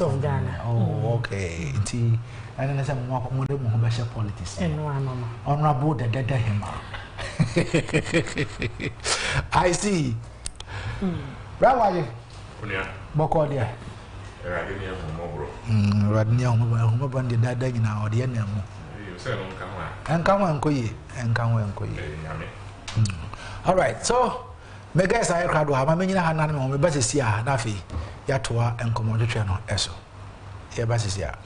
of Ghana. Oh, okay. Inti, and then I said, "More politics." And one honorable the dead him. I see. Where are you? Bokodia. Radnia, who banded that day now, the enemy. And come on, Koye, and come on, Koye. All right, so, Megas, I crowd have a many animal, but it's here, Nafi, Yatua, and commodity channel, Eso. Here, Bassia.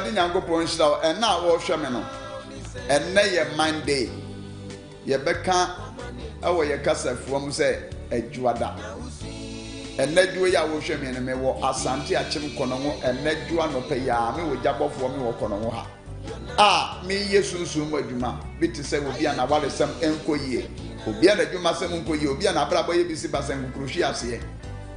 Nyango Ponchal, and now all Shamano, and nay a Monday. Ye becca away a castle from say a Juada. And let you ya will show me and me walk Asante a Chim Konomo and let you no pay me with Jabbo for me or Konomoha. Ah, me yesu soon with Juma, bit to say will be an award some enco ye. Who be a Juma Semunko, you be an Abrabo Bisi Basan Crucias ye.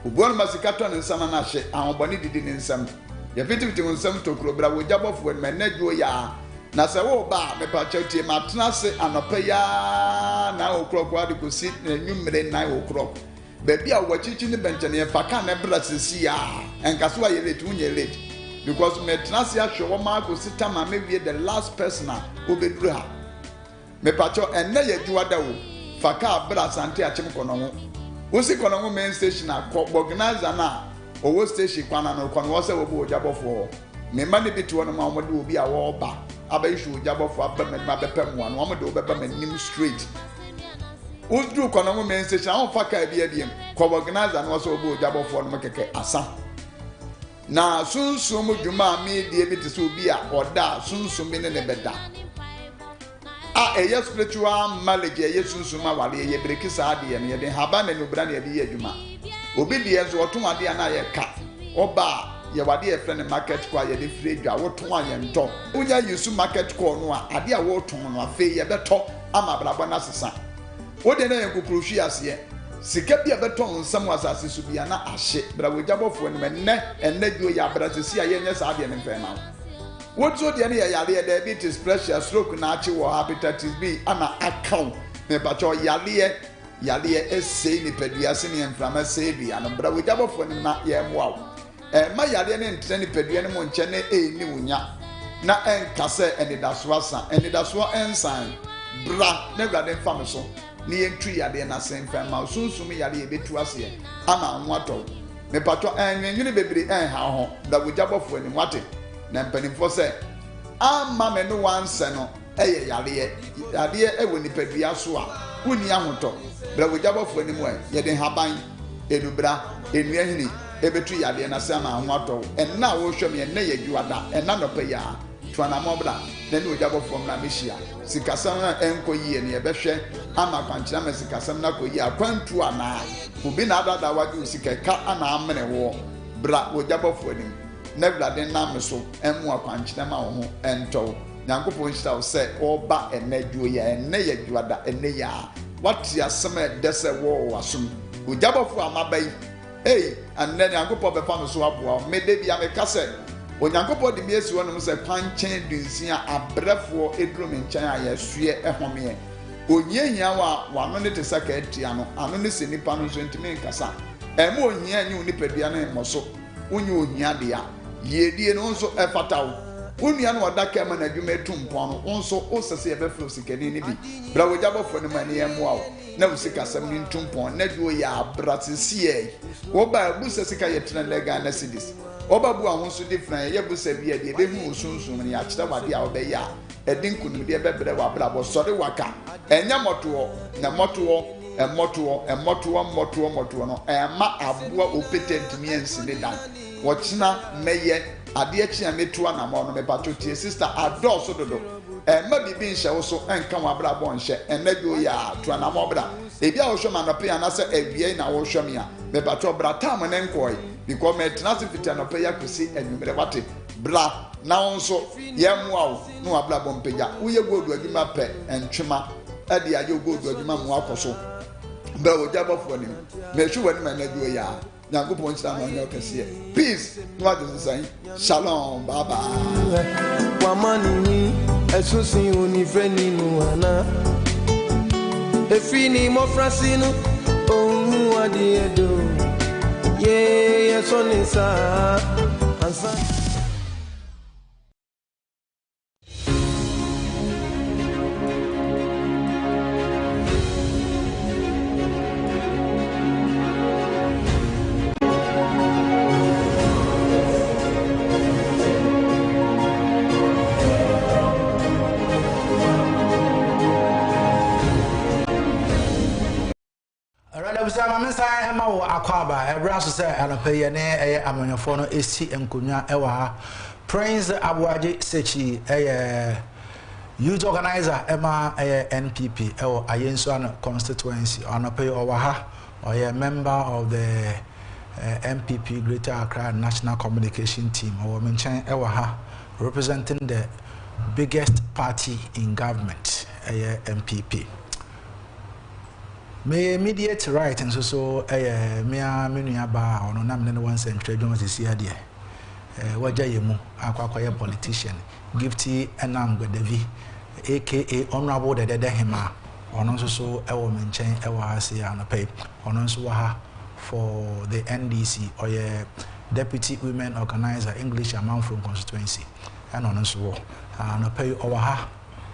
Who born Massicaton and Samanache, and Bonnie did in some. Ye fiti to some to Crobra with Jabbo when my nejo ya. Nasa wo ba me pa choti matna se anopeya na o'clock wa de ko sit na nwumre 9 o'clock. Baby a wachichi ni bench na fa kan na bra sisi ya. Enkaso aye late unye late because me trans ya hwe wo ma ko sita ma me wie the last person a obeduru ha. Me pa cho enne ye juada wo fa ka bra sante a chim kono ho. Wo si kono ho main station a ko organizer na owo station kwana no kono wo se wo bo Jabofo. Me ma ne bitu no ma mo de obi a wo ba abaishu Jabofo abame ma bepem one wo mo de obeba manim straight. Udru kono mo main station a fa ka bia biem ko organizer no so bo Jabofo no keke asa. Na sunsum dwuma me de bi te so obi a oda sunsum bi ne beda. A spiritual knowledge ye sunsum awale ye breki sa de ye de haba na nubra na ye de adwuma. Obi de enso oton ade na ye ka. Oba ye wade e friend market kwa ye de free dwa woton aye nto. Unya yusu market kwa no a ade a woton no afi ye beto ama brabo na sesa. Wo de na ye kokrohwi ase sika bia beton nsam wasase su bia na ahye brabo Jabofo no enne duo ya brasesi a ye nya sa ade ne mfe na. Wotso de na ye yale diabetes pressure stroke na achi wo hepatitis B ana account me bacho yale essay ni peduase ni enframa say bia no brabo Jabofo no na ye moa. Ma yale ne ntene pedua ne mo nche ne ni wunya na enkase enidaso asa enidaso ensan bra na gwade fam so ni entri yale na senfa ma sunsum yale betu ase ama anwato me pato enwenwene bebiri ha ho da Jabofo ni wate na mpanimfo se ama me no wanse no eye yale ewo ni pedua so a wuni ahoto bra Jabofo ni mo ye de haban enubra enuahini ebetu yade na sama anwato enna wo hwem ye na yadwada enna no pe ya tuana mobra na ni Jabofo na mehia sikasam na enko yie ne yebehwe ama kwankyena me sikasam na koyi akwantu ana obi na adada wage usikeka ana amene wo bra Jabofo ni na blade na meso emu akwankyena ma wo ho ento Nyankopon hita wo se oba enadwo ya enne yadwada enne ya wati asema dese wo wasum Jabofo amabai. Hey, and then Yankopo be fam so aboa me de bia me kase Onyankopɔ de miesi wonum se kwanchen dunsia abrefo edrum nchen ayesue ehome onyehia wa no ne tesaka atia no ano ne se nipa no so ntime nkasa ema onyia nyi onipadua no moso onye ohia de ya yedie no nso efatawo onua no odaka ma na adwuma etumpon no nso osese ebefro sikani ni bi bra Jabofo no mani emoa na usika sam ni ntumpon na duo ya bratesie wo ba busesika yetena lega na cities obabu ahun so different ye bu se bia de be hu sunsun ne ya kire wade a obe ya edin kunum de be bre wa bra bo sori waka enya moto na moto moto no ma aboa opetent mi ensine dan wo kina meye ade achi na metua na mo no me pato tie sister adore so dodo ma bibi nhye wo so enka wa bra bo nhye enadwo ya to na mo bra ebi a wo hwe ma no pe na se awie na wo hwe me a me pato bra tam ne nkoi because me tenase fita no pe ya kwesi enwumere wate bra na wo so ye moa wo no wa bra bo mpega wo ye godu adwuma pe entwema ade aye godu adwuma mo akoso bra wo jaba fo ni me hwe wani ma enadwo ya Nyankopon chira no nyo kese peace no ade say shalom bye bye wa mani esusin oni freni nu ana efini mo frasinu ohun ade edo ye so ni sa ansa. Mamensa ema wo akwaba ebra so se anopaye ne eye amanyofo no esi enkonwa ewa ha Prince Abuaje Sechi youth organizer ema NPP ewo ayenso an constituency anopaye owa ha oye member of the MPP Greater Accra National Communication Team owo menchen ewa ha representing the biggest party in government MPP. Me immediate right and so me ba ono na me no one century Jones is here there waja yemu akwa politician Gifty Enam Gwedevi aka honorable dede hima ono so ewo menchen ewo ase anope ono so ha for the NDC or deputy women organizer English amount from constituency and ono so anope owa ha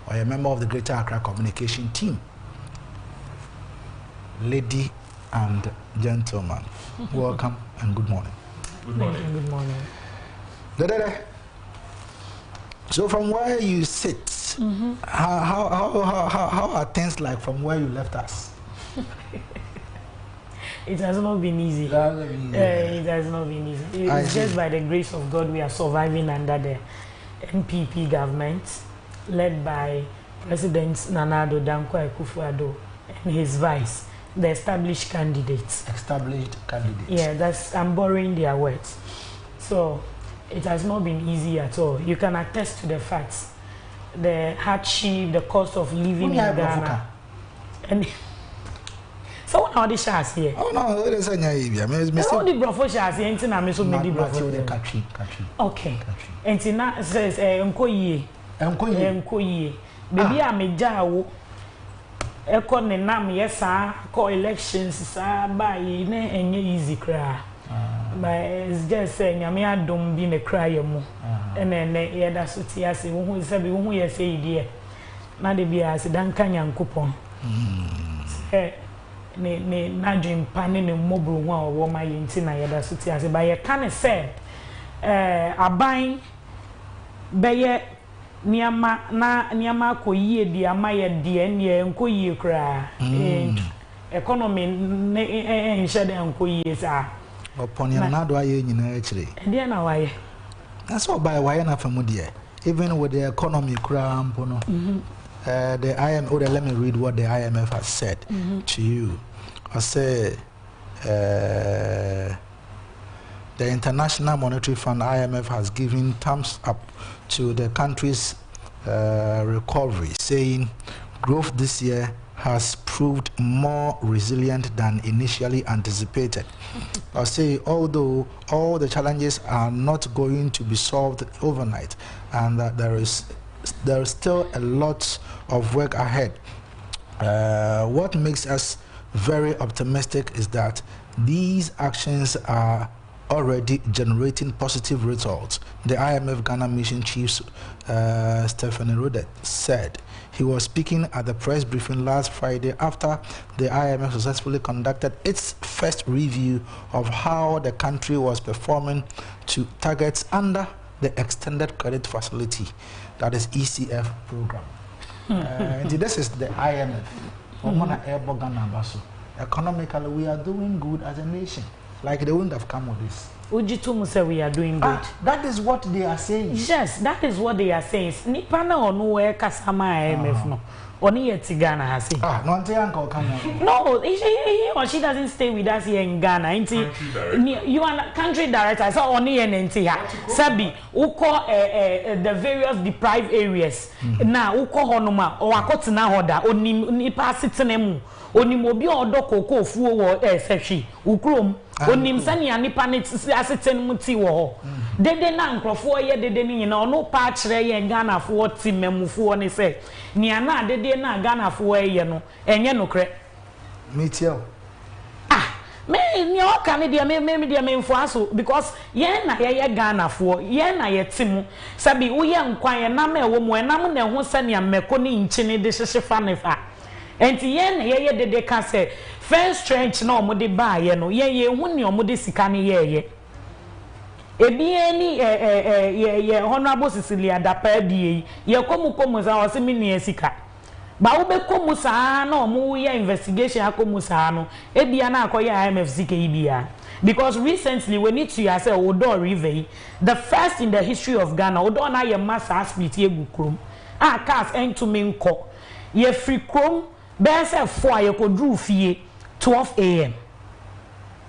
or member of the Greater Accra Communication Team. Lady and gentlemen, welcome and good morning. Good morning. Good morning. So from where you sit, how are things like from where you left us? It has not been easy. It has not been easy. It's just by the grace of God we are surviving under the NPP government led by President Nana Addo Dankwa Akufo-Addo and his vice. The established candidates. Established candidates. Yeah, I'm borrowing their words. So it has not been easy at all. You can attest to the facts, the hardship, the cost of living in Ghana. And so now the shares here. Oh no, it is a naive. All the brofo shares here. Until now, so many brofo. Country. Okay. Until now says Nkoye. Baby, I'm a jawo. Eko ne nam yesa ko elections sa ba yi ne enye easy cry. But it's just saying nyame adom bi ne cry mu. Ene ye da so ti ase wo hu se bi wo hu ye say die. Na de bi ase dan kan Yankopon. Ne na dream pa ne mmobro hu a wo ma ye nti na ye da so ti ase ba ye kan se aban be ye niama ko yie di ama ye de ne enko yie kra economy nhye de enko yie sa upon your na do aye nyina akire de na waye that's all by waye na famu de even with the economy kra ampo no the IMF let me read what the IMF has said to you. I say the International Monetary Fund IMF has given thumbs up to the country's recovery, saying growth this year has proved more resilient than initially anticipated. I say, although all the challenges are not going to be solved overnight, and that there is still a lot of work ahead. What makes us very optimistic is that these actions are already generating positive results. The IMF Ghana Mission Chief Stephanie Rodet said he was speaking at the press briefing last Friday after the IMF successfully conducted its first review of how the country was performing to targets under the Extended Credit Facility, that is ECF program. This is the IMF. Economically, we are doing good as a nation. Like they wouldn't have come with this. Ujitumu say we are doing good. That is what they are saying. Yes, that is what they are saying. Nipa na onu we kasama IMF no. Oni yet Ghana has it. No, auntie uncle come on. No, he or she doesn't stay with us here in Ghana. You are country director. So oni enti ha. Sabi, uko the various deprived areas. Na uko honoma o akotena hoda oni nipa sitenemu. Onim obi odo koko fuo wo sehwe ukrom onim sane anipa ne aseten muti wo ho dede na nkrofo ye dede ni nyina ono pa kire ye Ghana fo ti memufo ne se ni ana dede na Ghana fo ye no enye nokre metiel me ni o ka ne dia me dia me mfo aso because ye na ye Ghana fo ye na ye timu sabi wo ye nkwan ye na me wo mo enam na ho sane ameko ni nchine de hyehyefa ne fa enti yen ye dede ka se first trench na omode ba ye no ye hu ni omode sika ne ye ebi eni ye honorable Cecilia Dapa die ye komu za o se mi ni sika ba wo be komu sa na omu ye investigation akomu sa no ebia na akoye IMF sika ibia because recently we need to say Odo River the first in the history of Ghana Odo na ye massa split ye gukrom cars ento menko ye free krom Bese 4 ye ko drew fie 12 AM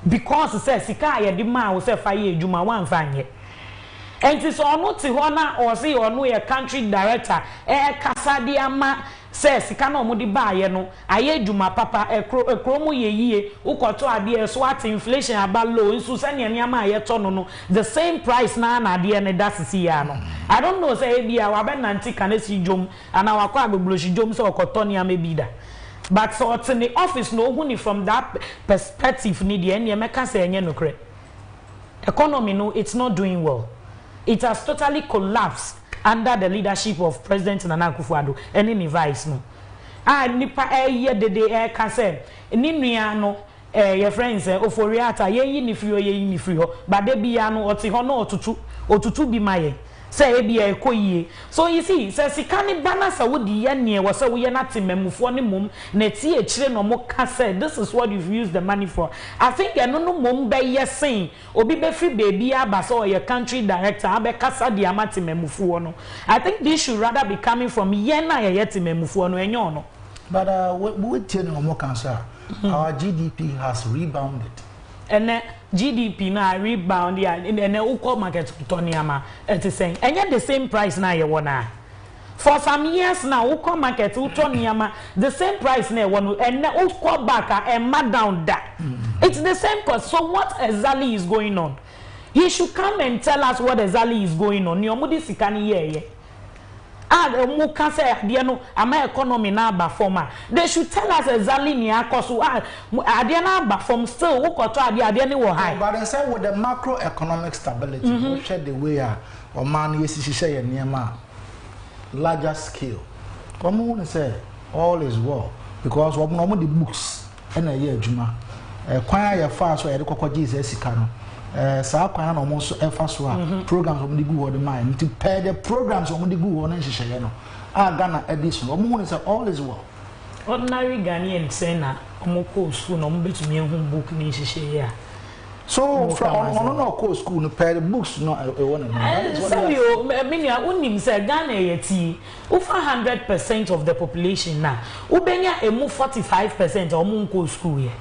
because say sika ye di ma wo say fa ye adwuma wan fa nye enti so ono ti ho na o say ono ye country director kasa di ama say sika na omo di ba ye no aye adwuma papa ekromo ye yie ukoto ade so at inflation aba low nsu se ne ama ye to no the same price na ade ne dasisi ya no I don't know say bia wa be nanti kanesi jom ana wakọ agbegloshi jom so okoto ne ama bi da. But so it's in the office no huni from that perspective ni the any meka say enye nokre. Economy no it's not doing well. It has totally collapsed under the leadership of President Nana Akufo-Addo any vice no. Nipa ye de ka say ni nua no your friends oforiata ye ni free ho but de bia no oti ho no otutu bi maye. Say ebia ekoyie so you see say sikani bana sa wodi ye ne wo say wo ye nati memufo ne mom na ti e kire no mo ka say this is what you've used the money for. I think eno no mom be yesin obi be free baby aba so your country director abe kasa di amati memufo no. I think this should rather be coming from ye na ye yeti memufo no enyo no. But we tell no more cancer. Our GDP has rebounded. And GDP na rebound ya and uko market toniama it is saying and yet the same price na ye wona for some years now uko market toniama the same price na wonu and uko back and mad down that it's the same cost. So what exactly is going on? He should come and tell us what exactly is going on. Nyomudi sikani ye mu can say no ama economy na ba forma they should tell us exactly ni akoso ade na ba form still wo koto ade ni wo high but they say with the macroeconomic stability we share the way or man yesisi ye niema larger scale come on say all is well because we no the books na ye adwuma kwan ya fa so ye kokko Jesus sika no sa kwan na omo so efa so programs omo digu wo de man to pay the programs omo digu wo na nhihye no Ghana edition omo say all is well. Ordinary Ghanaian say na omo ko school no omo betumi ehun book ni nhihye ya so from no ko school no pay the books no e won na so you mean unim say Ghana yeti over 100% of the population na ubenya emu 45% omo ko school ye.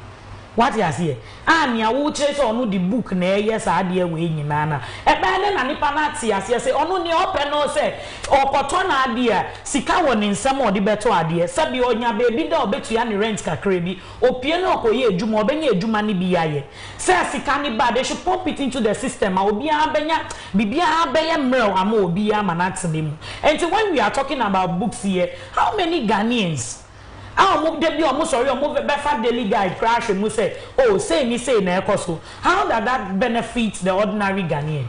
What you see? Anya wo chese onu the book na yes ade we nyina na. Ebe na nipa na tie ase say onu ne open no say okoto na ade a sika wo ne nsam ode beto ade. Sabi onya baby da obetu ya ne rent kakra bi. Opie na okoye adwuma obenya adwuma ne bi yaye. Say sika ne ba they should pump it into the system. Obi a benya bibia abeye mrel ama obi a manatene mu. And when we are talking about books here, how many Ghanaians ah mo de bi o mo sorry o mo be fa daily guide crash mo say oh say ni say na ekoso. How does that benefit the ordinary Ghanaian?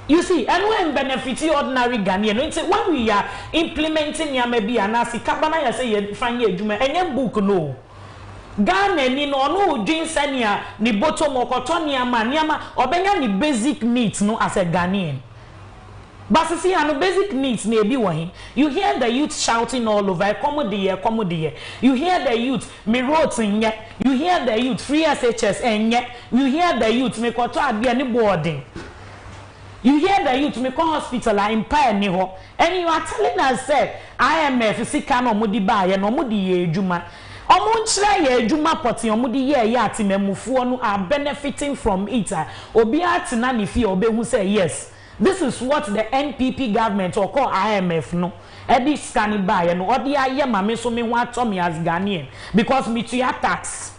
You see, and when benefit the ordinary Ghanaian, when we are implementing yamebi anasi kabana ya say ye fanye adwuma enye book no. Ghana ni no dream senia ni bottom okoto niama obenya ni basic needs no as a Ghanaian. But see, no basic needs may be one. You hear the youth shouting all over, comedy. You hear the youth, me roads in yet. You hear the youth, free SHS and yet. You hear the youth, me koto be any boarding. You hear the youth, me call hospital, I empire niho. And you are telling us, say, IMF, sika no mudi buy, no mudi ye juma. Omunchra ye juma poti, omudi ye yati me mufu no are benefiting from it. Obi ati na ni fi obe who say yes. This is what the NPP government or call IMF no. Edi scanning by no odi aye mame so me ho ato me as Ghanaian because me to tax.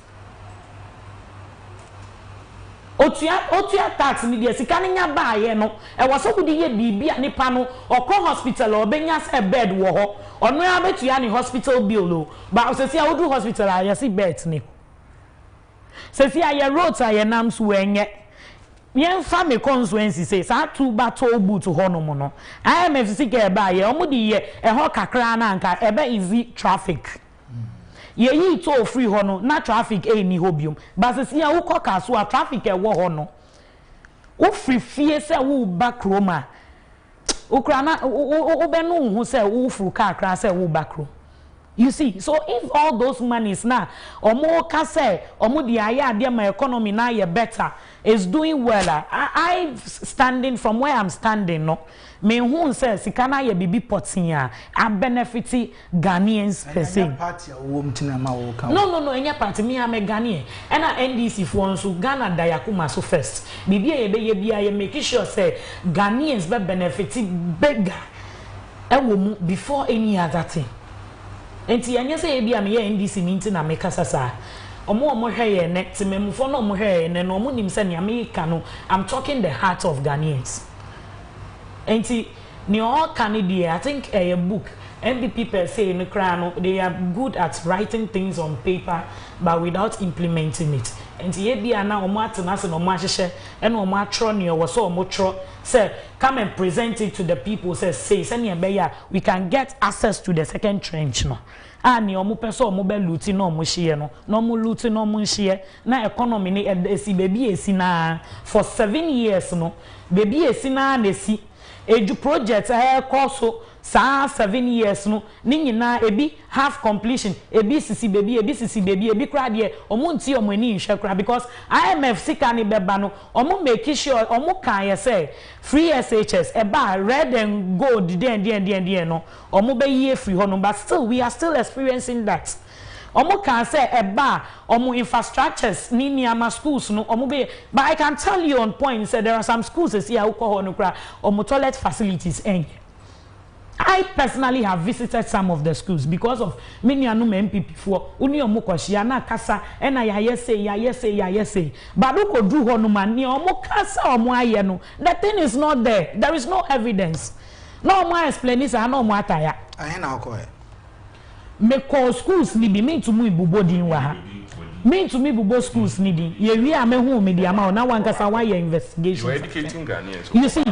Otua tax ni de sika nya ba no. E wo so kudi ye bibia nipa no okọ hospital obenya se bed wo ho. Ono ya betua ni hospital bill o. Ba osesi a odu hospital a yesi bet ni. Sesi a ye roads a ye nam so enye. Yen family constituency say sa two battle boot to hono no IMF sika ba ye omo di ye e ho kakra na nka ebe easy traffic ye yi to free hono na traffic e ni hobium but se ya wo koka so a traffic e wo hono wo free fie se wo back roma ukra na wo be no hu se wo furu kakra se wo back ro. You see, so if all those monies now, omo ka say, omo di aya ade my economy now ye better, is doing well. I standing from where I'm standing, no. Me who says sikana ye bibi potinya, I benefit Ghanaians per se. No, any party me am a Ghanaian. And a NDC for so Ghana Dayakuma so first. Bibi ye make sure say Ghanaians be benefit bigger. Before any other thing. Enti anya say bia me ye NDC minti na meka sasa omo hweye ne tememfo no hweye ne no omo nim se ne America no I'm talking the heart of Ghanaians. Enti ni all Canadian I think a book NDP per se in no they are good at writing things on paper but without implementing it. Enti ye bia na omo atena se no omo ahyehe e no omo atro ne wo so omo tro say come and present it to the people say ne be we can get access to the second trench no ani omo peso omo be luti no omo hye no omo luti no omo hye na economy ni esi bebi esi na for 7 years no bebi esi na esi eju project so sa 7 years no ni nyina ebi half completion ebi sisi bebi kra de omo nti omo ani nhwe kra because IMF sika ni beba no omo make sure omo kan ye say free SHS eba red and gold den no omo be ye free ho no but still we are still experiencing that. Omo can say eba omo infrastructures ni niama schools no omo be but I can tell you on point say there are some schools here who call no kra omo toilet facilities I personally have visited some of the schools because of many anum MPP for uni omo kwashia na kasa ena ya say but ko do ho no man ni omo kasa omo aye no the thing is not there is no evidence no omo explain this and no omo ataya ahe na ko me call schools ni bi me to mu ibubo din wa ha me to me bubo schools ni din ye wi amehu me dia ma na wan kasa wa ye investigation you are educating Ghanaians. You see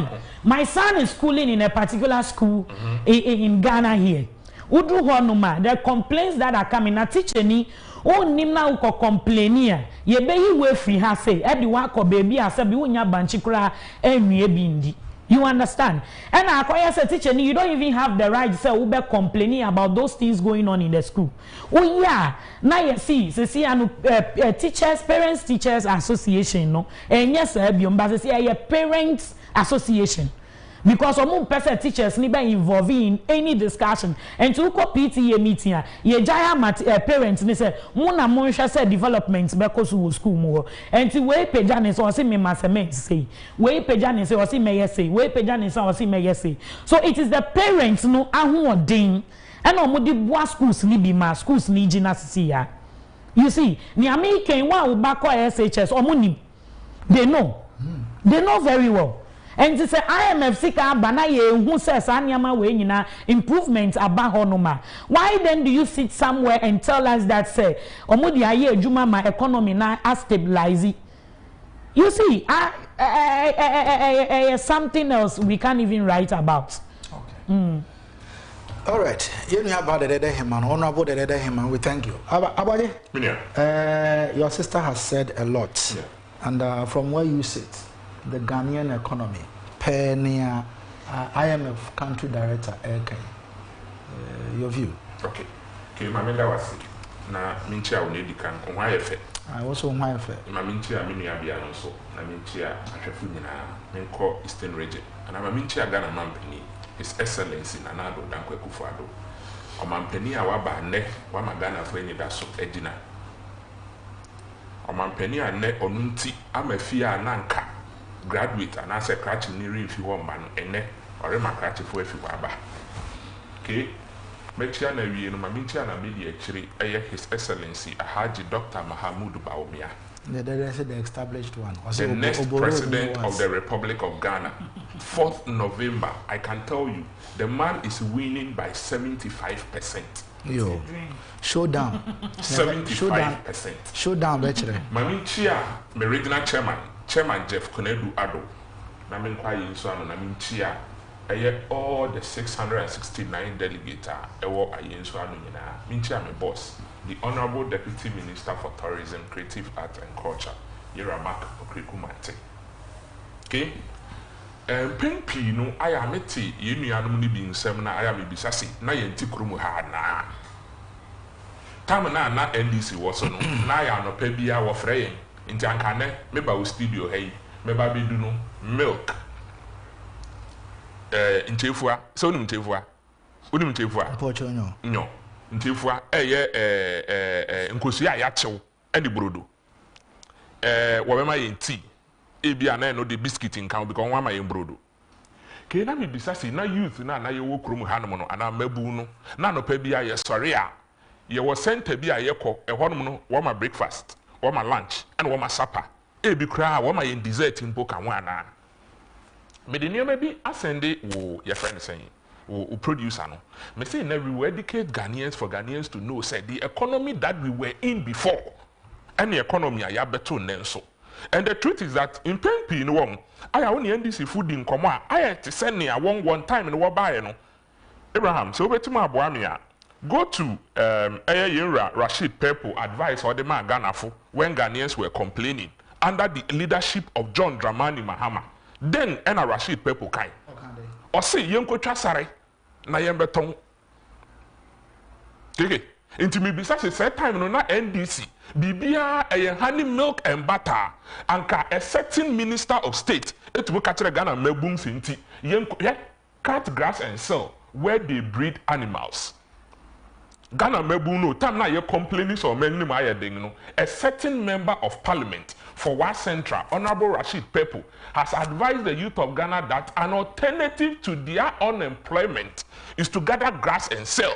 my son is schooling in a particular school in Ghana here udu honuma the complaints that are coming na teacher ni o nim na uko complainia ye be yi we free ha say e di wa ko baby asa bi wonya banchi kura enwie bi ndi. You understand? And as a teacher, you don't even have the right to say we be complaining about those things going on in the school. Oh yeah, now you see, teachers, parents, teachers association, no, and yes, but see a parents association. Because some person teachers need be involved in any discussion and to go PTA meeting ye jaya parents ni say muna monsha say development because we school more and to we pejani so say me massement say we pejani say or say me say we pejani say or say me say so it is the parents no ahoden and omodi boa schools ni bi ma schools ni gina sisi ya you see ni American wa wo ba ko SHS omonim they know very well. and to say IMF sika aba na ye hu say sa niama we nyina improvement aba honoma. Why then do you sit somewhere and tell us that say omudi aye adwuma ma economy na stabilize? You see, something else we can't even write about. Okay. All right. You know about the other him and honorable the other him, and we thank you. Abade, your sister has said a lot, and from where you sit, the Ghanaian economy, Penia, IMF country director, your view. Okay. Okay, Mamela was na minchia unedikan onwa yefe. I also onwa yefe. Maminchia minu abia no so na minchia ahwefu nyina menko Eastern region. Na maminchia Ghana mampani His Excellency Nanado Dankwa Kufuado. Omampani a waba ne wa magana fo enyi da so edina. Omampani a ne onunti amafia nanka graduate and as a cratch ni refi wo ma no ene ore makratch fo afi waba. Okay. Mechia na wie no maminchia na media chiri eye His Excellency Haji Dr. Mahamudu Bawumia. The established one. The next president of the Republic of Ghana. 4th November, I can tell you, the man is winning by 75%. Yo, showdown. 75%. Showdown, Betchere. Maminchia, my regional chairman Jeff Konedu Ado. Naminkwa Yinsuano, Naminchia, all the 669 delegates ewo Ayinsuano Nina. Minchia, my boss. The Honorable Deputy Minister for Tourism, Creative Art and Culture, Yeramak Okrikumate. Okay? Penpi no I am eti yenu anum ni bi nsem na I am bisasi na yenti kurumu ha na. Tam na NDC wo so no na ya no pa bia wo frɛ yen. Nti anka ne me ba wo studio hey, me ba be du no milk. Nchefua, so nim nchefua. Unim nchefua? Pocho nyo. Nyo. Ntifua nkosia ya chew eni brodo wo bema yen tea ebia na no de biscuit nkan because one ma yen brodo ke na me bisasi na youth na ye wo krom hanom no ana mabu no na no pa bia ye sori a ye wo center bia ye kɔ ehonum no wo ma breakfast wo ma lunch and wo ma supper ebi kra wo ma yen dessert mpo kan wa na me de niam bi asende wo ye friend saying or producer no. Me say now we will educate Ghanaians for Ghanaians to know say the economy that we were in before and the economy I better nenso. And the truth is that in Penpi no one I only NDC food in common I to send me one time in what buy no. Abraham so better my boamia go to Rashid Purple advice or the man Ghana for when Ghanaians were complaining under the leadership of John Dramani Mahama. Then Rashid Purple kai. Or say yenko trasare na yembeton. Take into me besides set time no na NDC bibia honey milk and butter anka a certain minister of state it will catch Ghana mebum sinti yenko cut grass and sell where they breed animals. Ghana mebu no time na ye complaining so many ma ye ding no a certain member of parliament for West Central, Honorable Rashid Purple, has advised the youth of Ghana that an alternative to their unemployment is to gather grass and sell.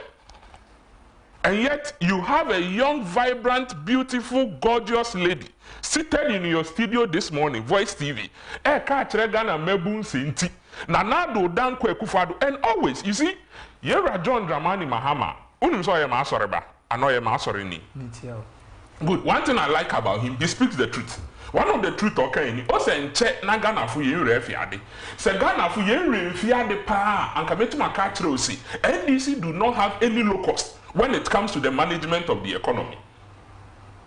And yet, you have a young, vibrant, beautiful, gorgeous lady seated in your studio this morning, Voice TV. Ghana mebun sinti. Nanado Dankwa Kufuo. And always, you see, Yera John Dramani Mahama. Unim so yema asoreba. Ano yema asore ni. Good. One thing I like about him, he speaks the truth. One of the truth okay ni. O se nche na Ghana fu yen refiade. Se Ghana fu yen refiade pa. Anka betuma ka kire osi. NDC do not have any low cost when it comes to the management of the economy.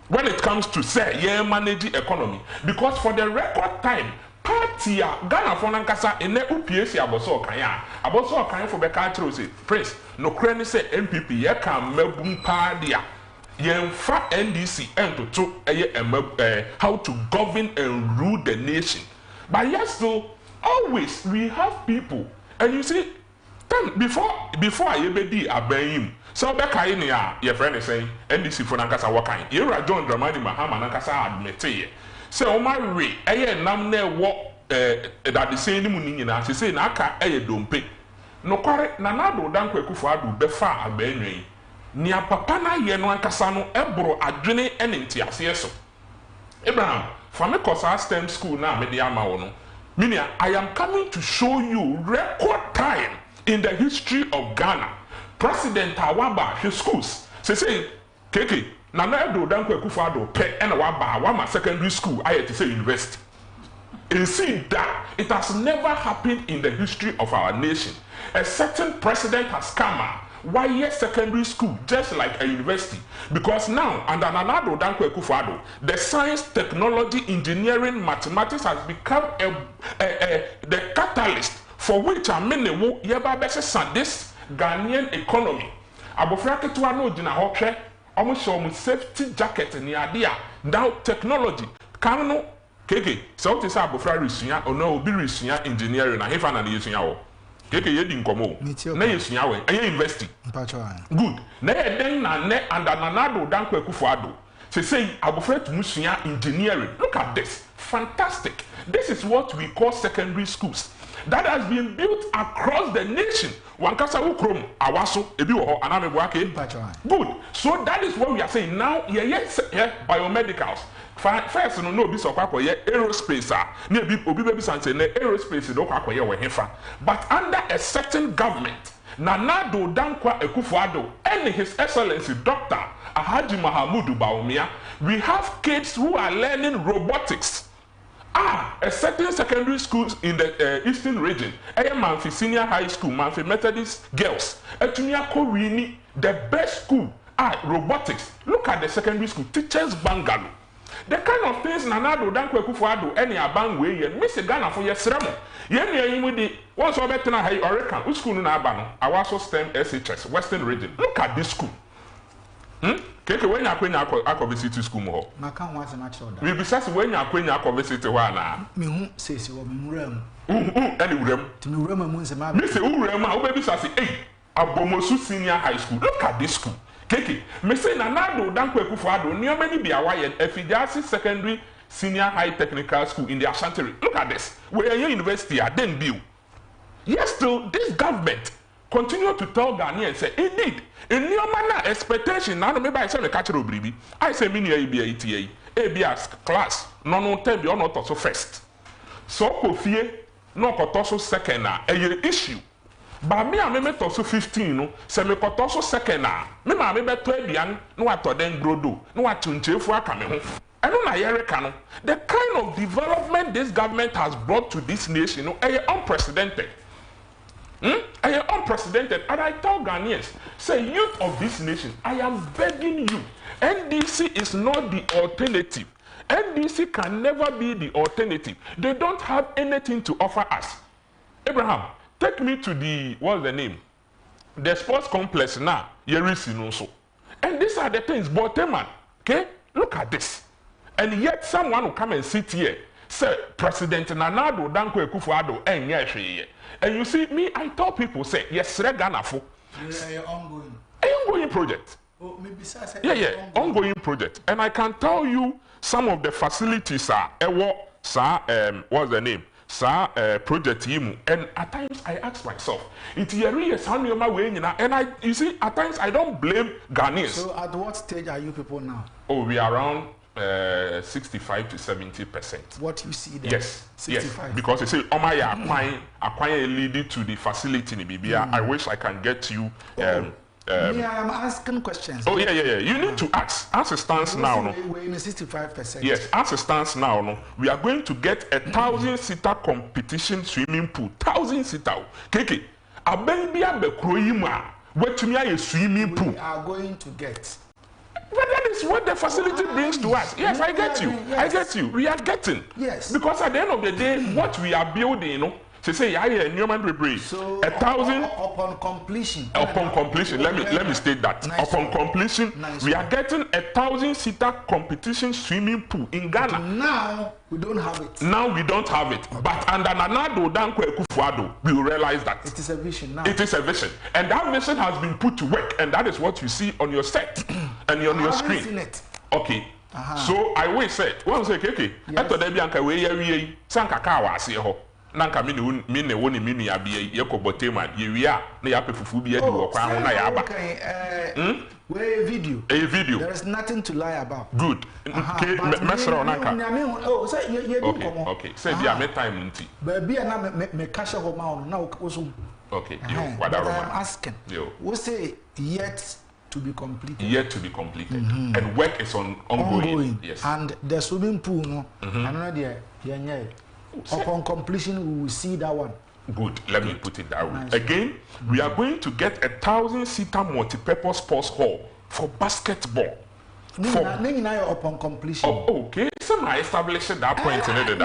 When it comes to say manage the economy, because for the record time, party Ghana for nankasa ene UPS aboso kan for beka kire osi. Prince no krani say MPP ye kan mabum pa dia. Yenfa NDC and to how to govern and rule the nation. But yes, so always we have people, and you see, before I ebedi abayim, so beka in ya your friend is saying NDC for nankasa wakan. Yera John Dramani Mahama nankasa admit say o ma we nam na wo that the same mu nyina say na aka dompe. No kware na nado Dankwa Kufuo adu befa abenwen. Nia papa na ye no ankasa no ebro adwene ene ntiase so. Abraham, for me kosa STEM school na me de ama wo no. Meaning, I am coming to show you record time in the history of Ghana. President Awaba, his schools. Say, Keke, Nana Edo Dankwa Akufo-Addo, Pe, and Wama secondary school, I had to say university. And see that it has never happened in the history of our nation. A certain president has come out. Why yes, secondary school, just like a university? Because now, under Nana Edo Dankwa Akufo-Addo, the science, technology, engineering, mathematics has become the catalyst for which a many will this Ghanaian economy. Abofra ketewa no gina hɔ almost almost safety jacket ni idea. Now technology can no keke so to say abofra resua or no obi resua engineering na hefa na resua wo keke ye di nkomo na resua we eye university good na ye den na ne under Nana Edo Dankwa Akufo-Addo say abofra tumusua engineering. Look at this, fantastic. This is what we call secondary schools that has been built across the nation. Wankasa ukrom awaso ebi wo ho anameboake. Good. So that is what we are saying now. Biomedicals. First no be so kwakoye aerospace na obi be sanse na aerospace do kwakoye we hefa. But under a certain government, Nana Edo Dankwa Akufo-Addo and His Excellency Dr. Alhaji Mahamudu Bawumia, we have kids who are learning robotics. A certain secondary schools in the eastern region, Manfi Senior High School, Manfi Methodist Girls, Etunia Korini, the best school, robotics. Look at the secondary school, teachers bungalow. The kind of things Nana Edo Dankwa Akufo-Addo any abangwe and Miss Ghana for your sermon. Yen with the once over to high Oregon, which school in Abano, Awaso STEM SHS, Western region. Look at this school. Keke when you visit to school more. Na kan wa se na chiro da. We be say when you visit wa na. Me hu sesi wo me wuram. Any wuram. Ti me wuram mu nse ma. Me say wuram a wo be say Abomosu Senior High School. Look at this school. Keke, me say Nana Edo Dankwa Akufo-Addo near many be away Efidiasi Secondary Senior High Technical School in the Ashanti. Look at this. We are university then build. Yes, still this government continue to tell Ghanaians say indeed in your manner expectation now maybe I say me catch obribi I say me near EBA ABS class no tell be not also first so kofie no kotoso second na a issue but me am me to 15 no say me kotoso second na me ma me beto aduan no atoden brodo no atunchefu aka me ho eno na yereka no the kind of development this government has brought to this nation no unprecedented. Unprecedented, and I tell Ghanaians, say youth of this nation, I am begging you, NDC is not the alternative. NDC can never be the alternative. They don't have anything to offer us. Abraham, take me to the, what's the name? The sports complex now, Yerisinoso. And these are the things, Boteman, okay? Look at this. And yet someone will come and sit here, say, President Nana Edo Dankwa Akufo-Addo, and yes, and you see, me, I tell people, say, yes, Ghana for. Ongoing project. Oh, maybe ongoing project. And I can tell you some of the facilities are, what's the name? Project Yimu. And at times I ask myself, and you see, at times I don't blame Ghanaians. So at what stage are you people now? Oh, we are around 65 to 70%. What you see there? Yes, 65. Yes. Because they say, acquire leading to the facility in Bibia. I wish I can get you. I am asking questions. Oh, yeah. You need to ask. As it stands now, we're in 65%. Yes, as it stands now, we are going to get a 1,000-seater competition swimming pool. 1,000-seater. Keke, a baby abekroima. What to me a swimming pool? We are going to get. But that is what the facility brings to us. Yes, I get you. Yes. I get you. We are getting. Yes. Because at the end of the day, what we are building, say, so 1,000 upon completion. Upon completion, let me state that. Nice upon one. completion, we are getting a 1,000-seater competition swimming pool in Ghana. Now we don't have it. Okay. But under Nana Edo Dankwa Akufo-Addo, we will realize that. It is a vision now. It is a vision. And that vision has been put to work. And that is what you see on your set and on your screen. I haven't seen it. Okay. So I will say, one say, okay, after the Bianca, we sanka kawa see ho. na nka me ne wo ne me nua bia ye ko botema ye wia na ya pefufu bia di wo kwa ho na ya aba we video there is nothing to lie about. Good. Mesro na nka oh say ye do komo okay say bia me time nti ba bia na me kashe ho ma on na wo so okay you wadaro I'm asking we say yet to be completed and work is ongoing. Yes, and the swimming pool no another there yenye upon completion we will see that one. Good, let me put it that way. Nice. Again, we are going to get 1,000-seater multi-purpose sports hall for basketball. Upon completion. Oh, okay, so I established that point in it.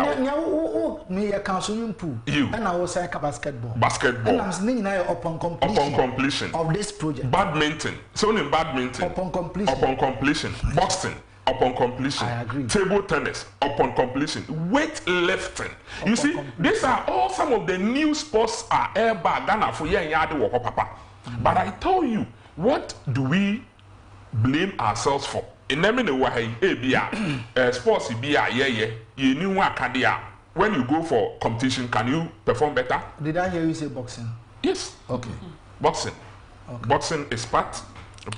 Me a swimming pool. You. And I was like a basketball. Basketball. And I'm upon completion. Of this project. Badminton. So in badminton. Upon completion. Upon completion. Boxing. Upon completion. I agree. Table tennis. Upon completion. Weightlifting. You see, these are all some of the new sports are airbag Ghana for year and papa. But I tell you, what do we blame ourselves for? In sports you knew when you go for competition, can you perform better? Did I hear you say boxing? Yes. Okay. Boxing. Okay. Boxing is part.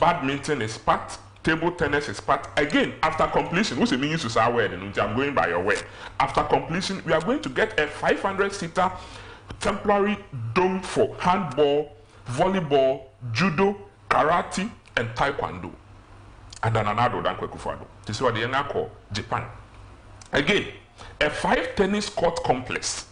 Badminton is part. Table tennis is part. Again, after completion, what's the meaning to say word? I'm going by your word. After completion, we are going to get a 500-seater temporary dome for handball, volleyball, judo, karate, and taekwondo. And then another than Kwekufado. This is what the young call Japan. Again, a 5 tennis court complex,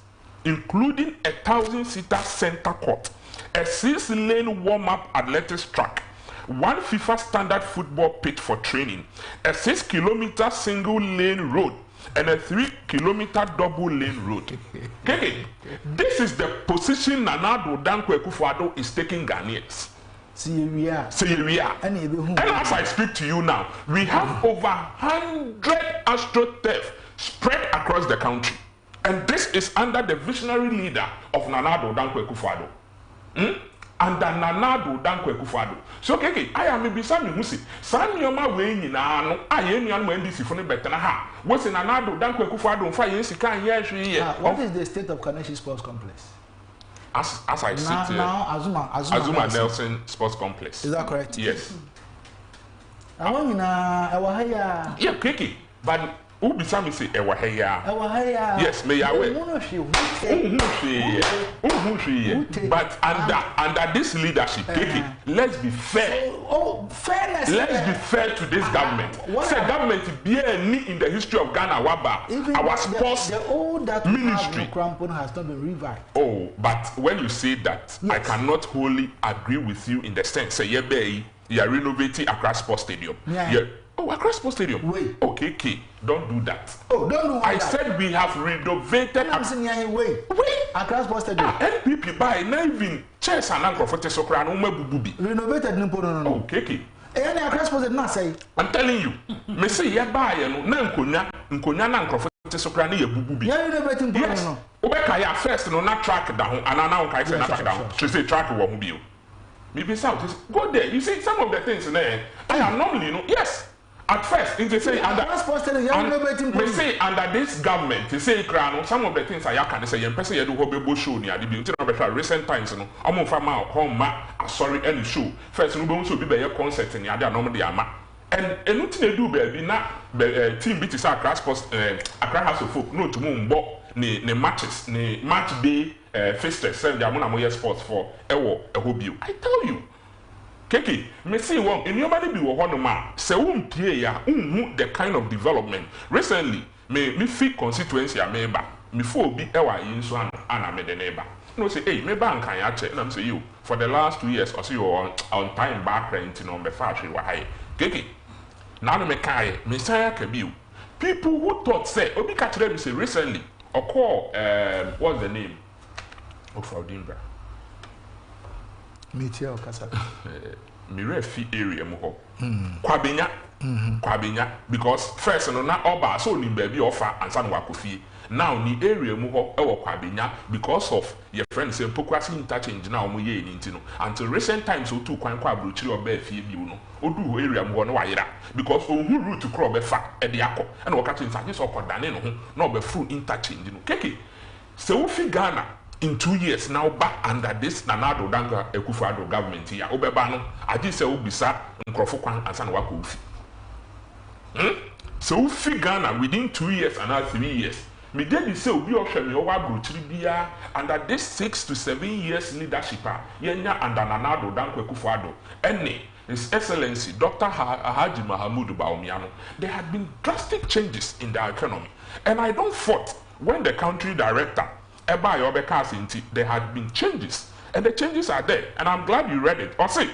including a 1,000-seater center court, a 6-lane warm-up athletics track, 1 FIFA standard football pitch for training, a 6-kilometer single-lane road, and a 3-kilometer double-lane road. Okay, this is the position Nanado Dankwa Akufo-Addo is taking Ghanaians. See we are. And as I speak to you now, we have over 100 AstroTurf spread across the country. And this is under the visionary leader of Nanado Dankwa Akufo-Addo. Under Nanado Dankwa Akufo-Addo. So okay, I am maybe some musi. San yoma we nyina no aye nuan mo NDC fo ne betena ha. What's Nanado Dankwa Akufo-Addo mfa yen sika yen hwe ye. What is the state of Kaneshi Sports Complex? As I sit here, now Azuma Nelson Sports Complex. Is that correct? Yes. I want na yeah, Kiki. But who be some say yes, may I wait. But under this leadership, Kiki, let's be fair. Fairness. Let's be fair to this government. Say government be any in the history of Ghana Waba. Even our sports ministry has not been revived. Oh, but when you say that, yes. I cannot wholly agree with you in the sense say you are renovating Accra Sports Stadium. Yeah. Oh, Accra Sports Stadium. Wait. Okay, don't do that. Oh, don't do that. I said we have renovated. I'm saying wait. Accra Sports Stadium. NPP by not even chairs and uncle for Tesokra no bubi. Renovated no. Okay. Any Accra Sports did not say. I'm telling you. Me say ya buy no na nkonya na uncle for Tesokra na bubi. Yeah, renovating no. Obeka ya first no na track down and now kai say na track down. She say track wo mu bio. Maybe south go there. You see some of the things in there. I am normally yes. At first, they say under this government, they say some of the things I can say, and person you do hobo show near the recent times, no, I'm from my home, sorry, any show. First, we don't be a concert in the other normally ama. And nothing they do, baby, not team beat is Accra Sports, Accra House of Folk, no to move, ne matches, ne match day, festive, send the Amona sports for a hobby. I tell you. Keki, me see one in your body be one man. Say the kind of development. Recently, me fit constituency a member. Me for be ewa in so and I made the neighbor. No say, hey, me bank can ya check. And I'm say you for the last 2 years, or see you on time back renting on the factory. Why? Keki, now me kai me say kebiu. People who thought say obi catch them say recently or call what's the name? Of Dimbra. Metia Okasa. Mirefi area mo ho. Kwabenya because first no na oba so ni baby offer ansa no wakofi. Now ni area mo ho e wo Kwabenya because of your friend say pokwasi interchange na omo ye ni ntino. Until recent times so tu kwan kwa abrochiri oba afie bi no. Odu area mo ho no wayera because ohu route kro be fa e de akọ. E na wakati nsa so okodane no ho na oba full interchange no. Keke So we Ghana in 2 years now back under this Nana Addo Dankwa Akufo-Addo government here. Obebano, I just say Ubisa Nkrofo Kwan and San Wakufi. So we Ghana within 2 years and now 3 years. Me dey say obi ohwe me owa brochiri bia under this 6 to 7 years leadership yenya under Nana Addo Dankwa Akufo-Addo ene His Excellency Dr. Haji Mahamudu Bawumia, there had been drastic changes in the economy, and I don't fault when the country director Eba Yobeka Sinti, there had been changes, and the changes are there, and I'm glad you read it. Or say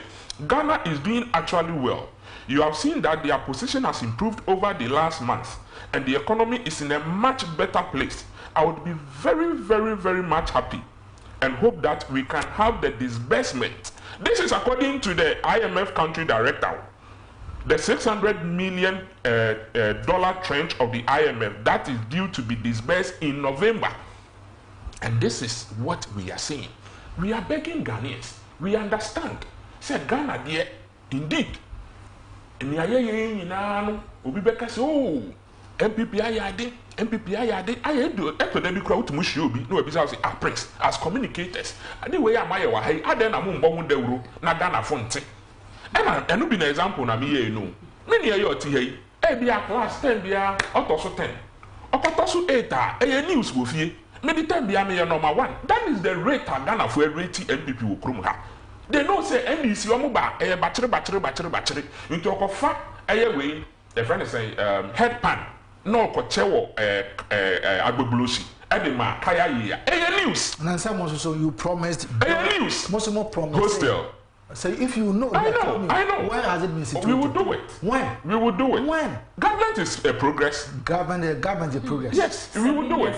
Ghana is doing actually well. You have seen that their position has improved over the last month, and the economy is in a much better place. I would be very, very, very much happy and hope that we can have the disbursement. This is according to the IMF country director. The $600 million tranche of the IMF that is due to be disbursed in November. And this is what we are saying. We are begging Ghanaians. We understand. Said Ghana, dear, indeed. Oh, MPP I do eto dem crowd to mushi obi no ebisa say prince as communicators anyway am aye wa hai aden am mbo hu dawuro na Ghana fonte enu bi na example na me ye no me ne ye oti hai e bia class 10 bia otoso 10 okotoso 8 a news wo fie me di 10 bia me ye number 1 that is the rate Ghana for rate MPP wo krom ha they know say NDC omo ba e bachire into okofa eye we the friend say head pan no kochewo agbebulusi edema kaya ye news and some so you promised news most more promise hostel. So if you know I know where has it been situated? We will do it. When? We will do it. When? Government is a progress. Government is progress. Yes, we will do it.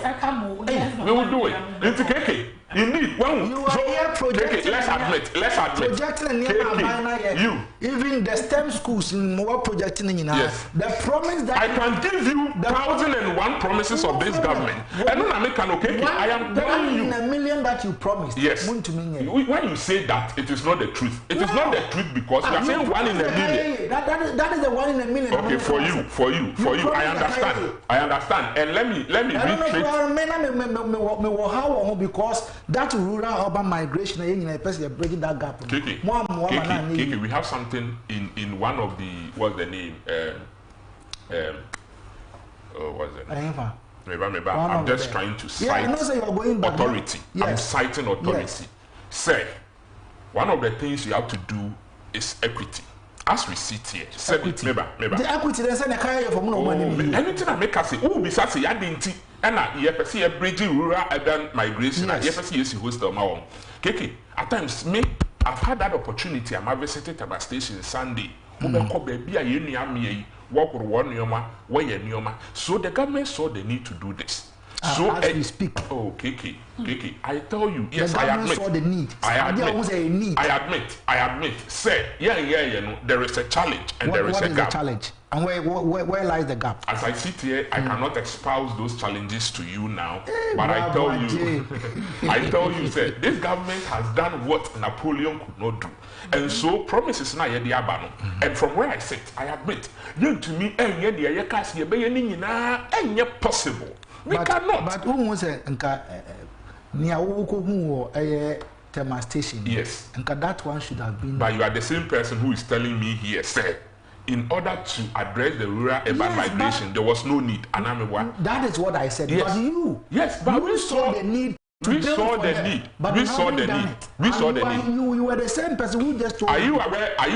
We will do it. Into KK. Indeed, when you are here projecting, let's admit. Projecting KK, you. Even the STEM schools in more projecting in yes. The promise that I can give you 1,001 promises of this government. And when I make an okay, I am telling you. 1 in a million that you promised. Yes. When you say that, it is not the truth. It is not the truth because you are saying 1 in a million. That is the 1 in a million. Okay, for you. I understand. And let me reiterate. Because that rural urban migration, you're breaking that gap. Kiki, we have something in one of the what's the name? What's it? Maybe I'm just trying to cite authority. Yes. I'm citing authority. Yes. Say, one of the things you have to do is equity. As we sit here, maybe. The equity, they say, anything I make us say, oh, besides say, I didn't. And I see a bridging rural urban migration. I see a hostel. Kiki, at times, I've had that opportunity. I'm visited at my station Sunday. So the government saw the need to do this. So as we speak. Oh, Kiki, I tell you, yes, I admit. Saw the need. I admit. Say, there is a challenge and there is a gap. What is the challenge? And where lies the gap? As I sit here, I cannot espouse those challenges to you now. But I tell you, say, this government has done what Napoleon could not do. And so promises na ye dia ba no. And from where I sit, I admit, you to me enye dia ye ka se be ye ni nyina enye possible. We cannot. But who wants nka nia wo ko hu wo Tema station. Yes. And that one should have been. But you are the same person who is telling me here, sir, in order to address the rural urban migration, there was no need. That is what I said. Yes. But you. Yes, but we saw the need. We saw the need. You were the same person who just told Are you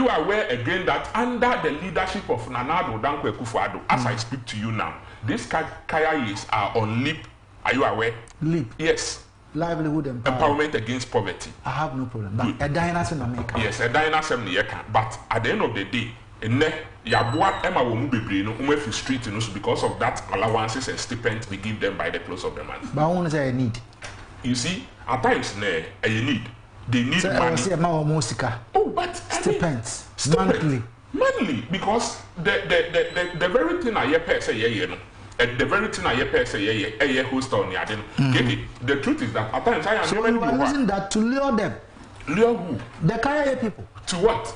aware again that under the leadership of Nana Addo Dankwa Akufo-Addo, as I speak to you now, these kaya years are on leap. Are you aware? Leap. Yes. Livelihood empowerment against poverty. I have no problem. But a dynasty in America. Yes, a dynasty in America. But at the end of the day, Emma will move the street because of that allowances and stipends we give them by the close of the month. But I want to say I need. You see, at times you need. They need money. Oh, but stipends. Monthly, because the very thing I say the very thing I say host on the truth is that at times I am so you are using that to lure them. Lure who? The Kaya people. To what?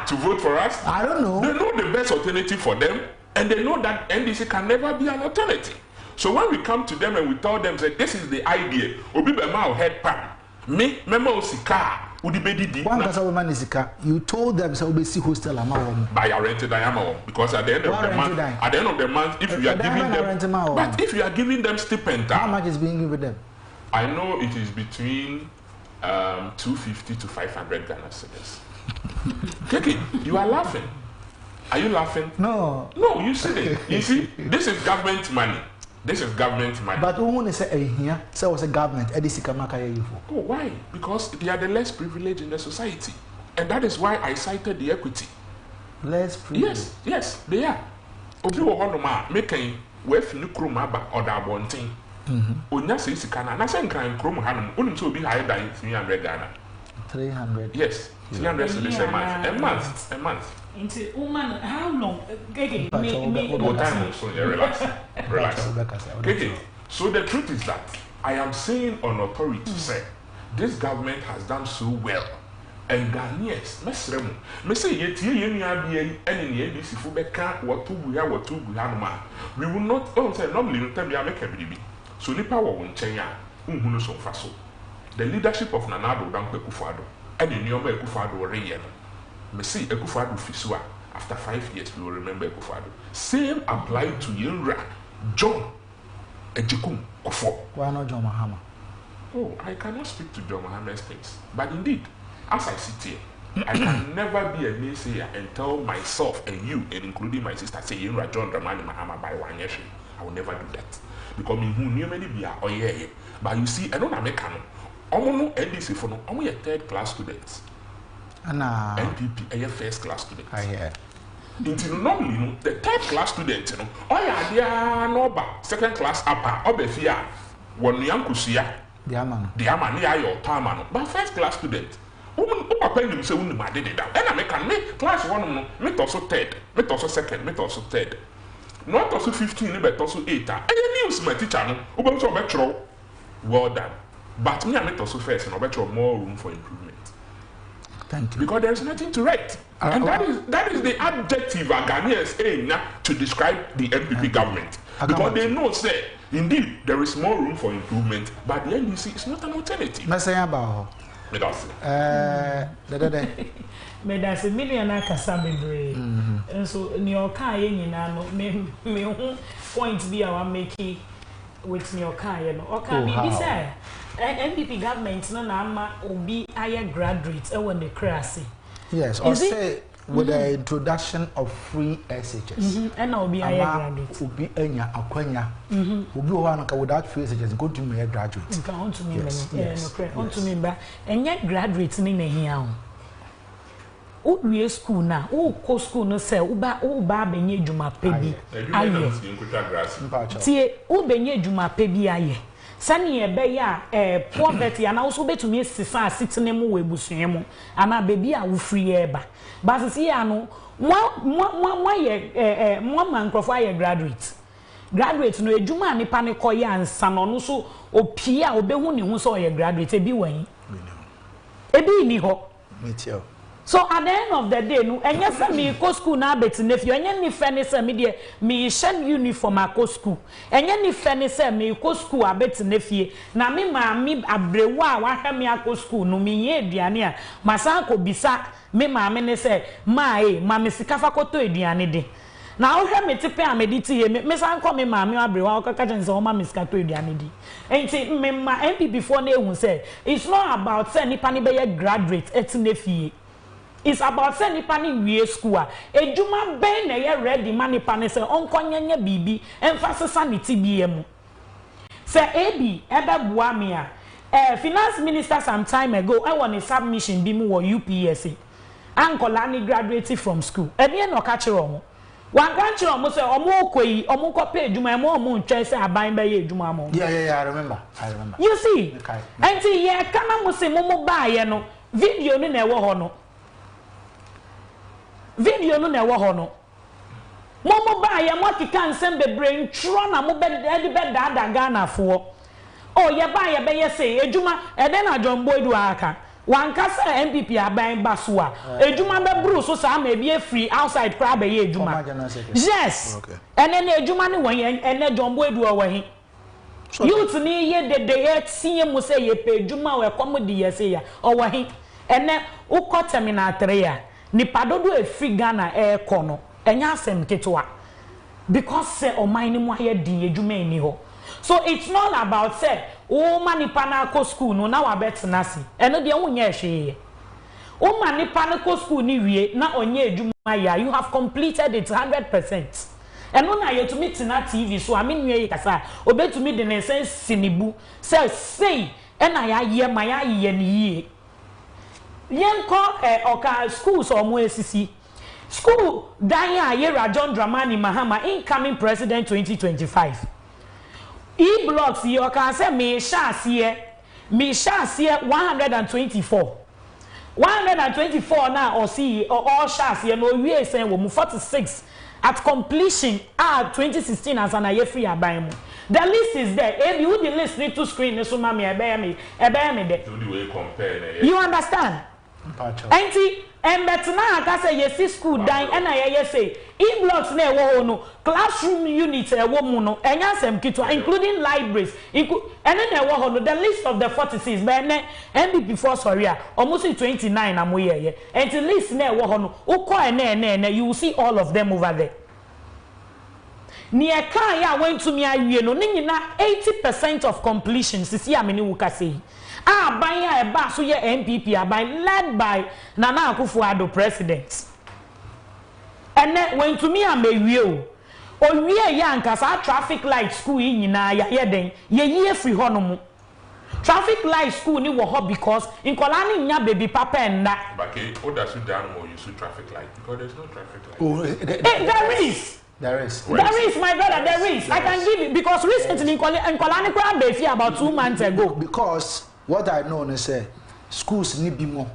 To vote for us? I don't know. They know the best alternative for them, and they know that NDC can never be an alternative. So when we come to them and we tell them that this is the idea, obi be ma head pan. Me mema osika. One person woman is you told them so we see hostel amount. By a rented diamond because at the end of the month, if you are giving them, but if you are giving them stipend, how much is being given them? I know it is between 250 to 500 Ghana cedis. Keke, you are laughing. Are you laughing? No. No, you see it. You see, this is government money. This is government money. But who want to say here? So was a government. Oh, why? Because they are the less privileged in the society, and that is why I cited the equity. Less privileged. Yes, they are. Obi wo hono ma making wef ni krom aba or da bonten. Onya se sika na say nkran krom hanom. Onim say obi higher than 300 Ghana. 300. Yes, 300 cedis a month. Into woman, how long? Okay, relax. Okay. So the truth is that I am saying on authority to say this government has done so well, and Ghanaians, me say yet NDC Fubeka we will not say normally no time make a baby. So nipa won Kenya unhunu so faso. The leadership of Nana Addo Dankwa Akufo-Addo and the Nneoma Akufo-Addo Oreyen. Me see Akufo-Addo Fisua. After 5 years, we will remember Akufo-Addo. Same applied to Yenra, John, Ejikum, Kofo. Why not John Mahama? Oh, I cannot speak to John Mahama's things. But indeed, as I sit here, I can never be a naysayer and tell myself and you, and including my sister, say Yenra John Dramani Mahama by 1 year. I will never do that. Because me who knew many be oh yeah. But you see, I don't American. Omono NDC for no, only a 3rd class students. NPP, a first class student. I hear. Normally, the 3rd class student, oh yeah, they are no 2nd class upper, obefia, one young kusia, the aman, near your tamano, but 1st class student. Woman, appending so when I did it down. And I make class 1, met also 3rd, met also 2nd, met also 3rd. Not also 15, but also 8. And the news, my teacher, also metro. Well done. But me, I met also 1st, and I bet you more room for improvement. Thank you. Because there is nothing to write. And that is the adjective Ghanaians aim to describe the NPP government. Because they know, say, indeed, there is more room for improvement, but the NDC is not an alternative. Medasi millionaire Kasabibre. And so, Nyoka, me point be our making with Nyoka, okay, be say. NPP government no na obi aye graduate when they crazy. Yes, or say with the introduction of free SHS. And obi aye graduate. Obi enya akwanya. Obi one without free SHS go to me graduate. On to me, on to me ba. Enya graduate ni na hia o. We school na, o ko school no say o ba benye djuma pebi. Aye. Tie o benye djuma pebi aye. Sani ebe ya poverty ana also betumi sisa sitene mu webusuye mu ana baby a wo free eba but see ya no mo ye mo man crofo aye graduate no ejuma nipa ne koye ansa no no so opie a obehu ne hu so ye graduate ebi wan ebi ni ho metio. So at the end of the day, no, and yes, me go school now, but if you any fairness, me me shed uniform a go school, and any fairness, me go school a bet nephew. Na me abrewa wa me a go school no me ye diania. Masako bisa me ne say ma me sikafa koto ediane de. Na o hwe me tipe a mediti ye me san ko me abrewa o kaka chen say o ma me sikato ediane de. Enti me ma MP before na ehun say it's not about say nipa ne be graduate et nephew. It's about sending nipa ni wie school a ejuma ben na ye ready man nipa ne say onkonyenye bibi emphasis sanity biemu say ebi ebe bua me a finance minister some time ago I want a submission bi mu wo UPSA ankola ni graduate from school ebe no ka kire omo wan ka kire omo say omo koyi omo ko pay ejuma mo omo ntwe say aban be ye ejuma mo yeah I remember you see enti ye kana mo say mo ba ye no video no na ewo ho no video no na ewo ho no mo ba ye mo kika nsem bebre ntro na mo be de dada Ghana fo oh ye ba ye be ye say ejuma e de na John Boy do aka wankasa MPP aban basua ejuma be bru so sa ma be free outside crab be ejuma yes ene na ejuma ni won ene jombo edu o wahi youth ni ye de ye tie mu say ye pe ejuma we komodi ye say ya o wahi ene ukọ terminal 3 ya ni padodo e free Ghana e kono enya asem ketwa because say o man ni mu aye din ejuma ni ho. So it's not about say o manipa na ko school no na wa betena si eno de wonye hwe o manipa na ko school ni wie na onye edwuma ya you have completed it 100%. Eno na ye to meet na TV so amenu ye kasa obetumi de ne sense sinibu say ena ya ye ma ya ye ni yie yenko oka schools o mo esisi school dan ya ye Rajon Dramani Mahama incoming president 2025 E-blocks you can say me shas here 124 now or see or all shas here no we are saying we 46 at completion 2016 as an aye free aban. The list is there. If you the list need to screen so mama me you understand? Auntie betna aka say yes school dan and I say e-blocks na ewo no classroom unit ewo mu no enya sem kitwa including libraries and then ewo no the list of the 46 be MPP for sorry almost 29 am ye and the list na ewo no ukọ ene you will see all of them over there near kan ya went to me awie no nyina 80% of completion sisi ameni wuka say Abanya eba so ye MPP aban led by Nana Akufo-Addo president. And then when to me am ewie o wie ya nkasa traffic light school nyina ya ye den ye free honomu. Traffic light school ni wo ho because in Kolani nya baby papa enda. Bake oda su down or you see traffic light because there's no traffic light. Oh, there is. There is, my brother, there is. I can give it because recently in Kolani kwa be about 2 months ago. Because what I know is say schools need be more.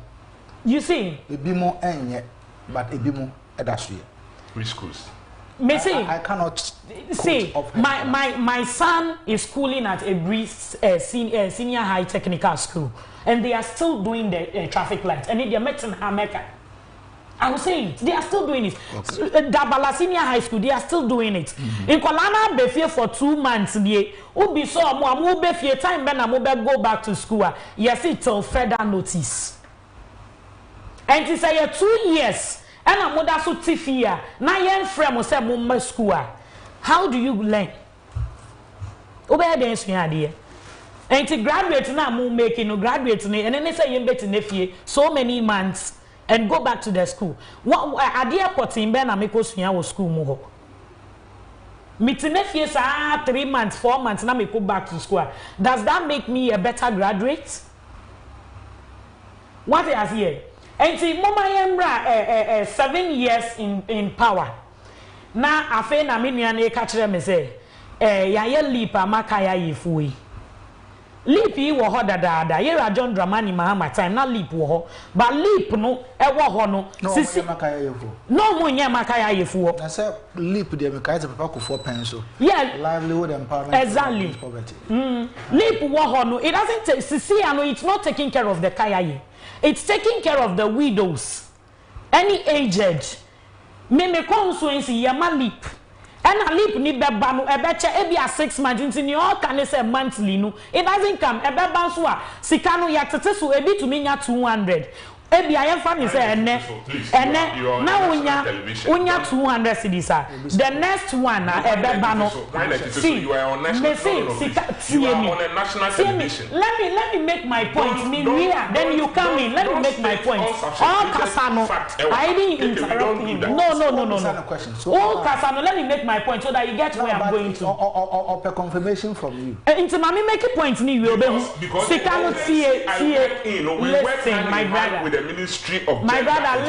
You see? It be more enye, but it be more edasue. Which schools? I cannot see. My son is schooling at a senior high technical school, and they are still doing the traffic lights. And they are making Hameka. I was saying they are still doing it. Okay. Dabala Senior High School, they are still doing it. In Kolana Befia for 2 months, Ubi so mo Befia time ben go back to school. Yes, it till further notice. And it say 2 years. And a mother so tifia. Na yen frame say mo school. How do you learn? Obey the idea. And to graduate na mo making no graduate and then they say you bet in so many months. And go back to the school. What at the airport in Ben Amiko Sunya was school mo. Mitinefie sa 3 months, 4 months, na me go back to school. Does that make me a better graduate? What is here? And see, Mama Yembra 7 years in power. Na afe na me nuane ka kire me say, ya ye leap amakaya yefui. Leap yi wo ho dadaada ye Rajon Dramani Mahama time na leap wo ho but leap no e wo ho no sisi makaya yefo no mo nya makaya yefo na say leap de me kai papa ko 4 pence so yeah livelihood empowerment exactly poverty leap wo ho no it doesn't take sisi ano it's not taking care of the kayaye it's taking care of the widows any aged me constituency yama leap and a leap ni beba no ebeche ebia 6 months into ni all can say monthly no it doesn't come ebeba so a sika no ya tete so ebi to me nya 200 ebia ye fa ni say ene na unya 200 cedis the next one na ebeba no see you are on national television let me make my point me here then you come in let me make my point all kasano I didn't interrupt him no all kasano let me make my point so that you get where I'm going to or per confirmation from you into mami make a point ni we obey sikano tie listen my brother with the Ministry of my brother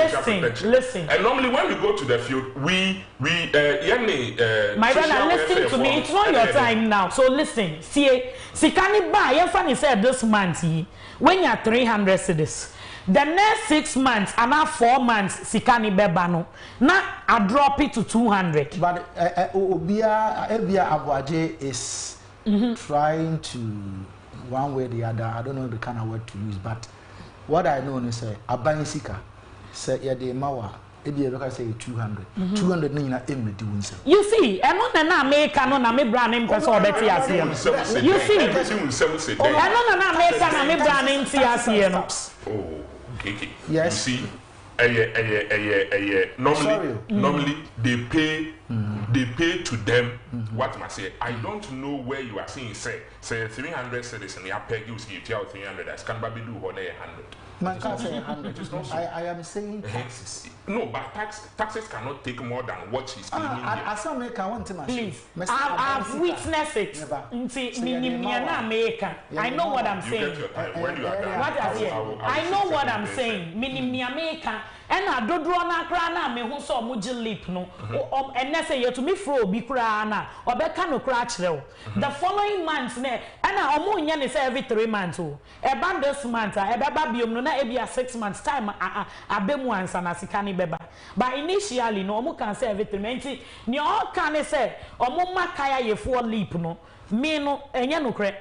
listen and normally when we go to the field we my brother listen to me it's not your time now so listen see sikani ba ye funny said this month when you're 300 cedis the next 6 months and now 4 months sikani beba no na I drop it to 200 but obia Abuaje is trying to one way or the other I don't know the kind of word to use but what I know is aban sika say ya de mawa e bi e be say 200 200 ni na emedi wunsa you see eno na America no na me brand name person obeti ase you see eno na America na me brand name ti ase no oh okay yes you see normally they pay to them what must say I don't know where you are seeing say 300 cedis and you pay you see 300 as can be do 100 man can't say 100 I am saying taxes no but taxes cannot take more than what she's claiming here as America want to please I've witnessed it nti minimia na America I know what I'm saying I know what I'm saying minimia America and adodro na kra na me hu so mo lip no enne say you to me fro obi kra na obeka no kra kire the following month na and omo nya ne say every 3 months o eba this month ebeba biom no na ebia 6 months time abemu ansa na sika ni beba but initially no omo can say every 3 months ni o kan say omo makaya yefo lip no me no enye no kre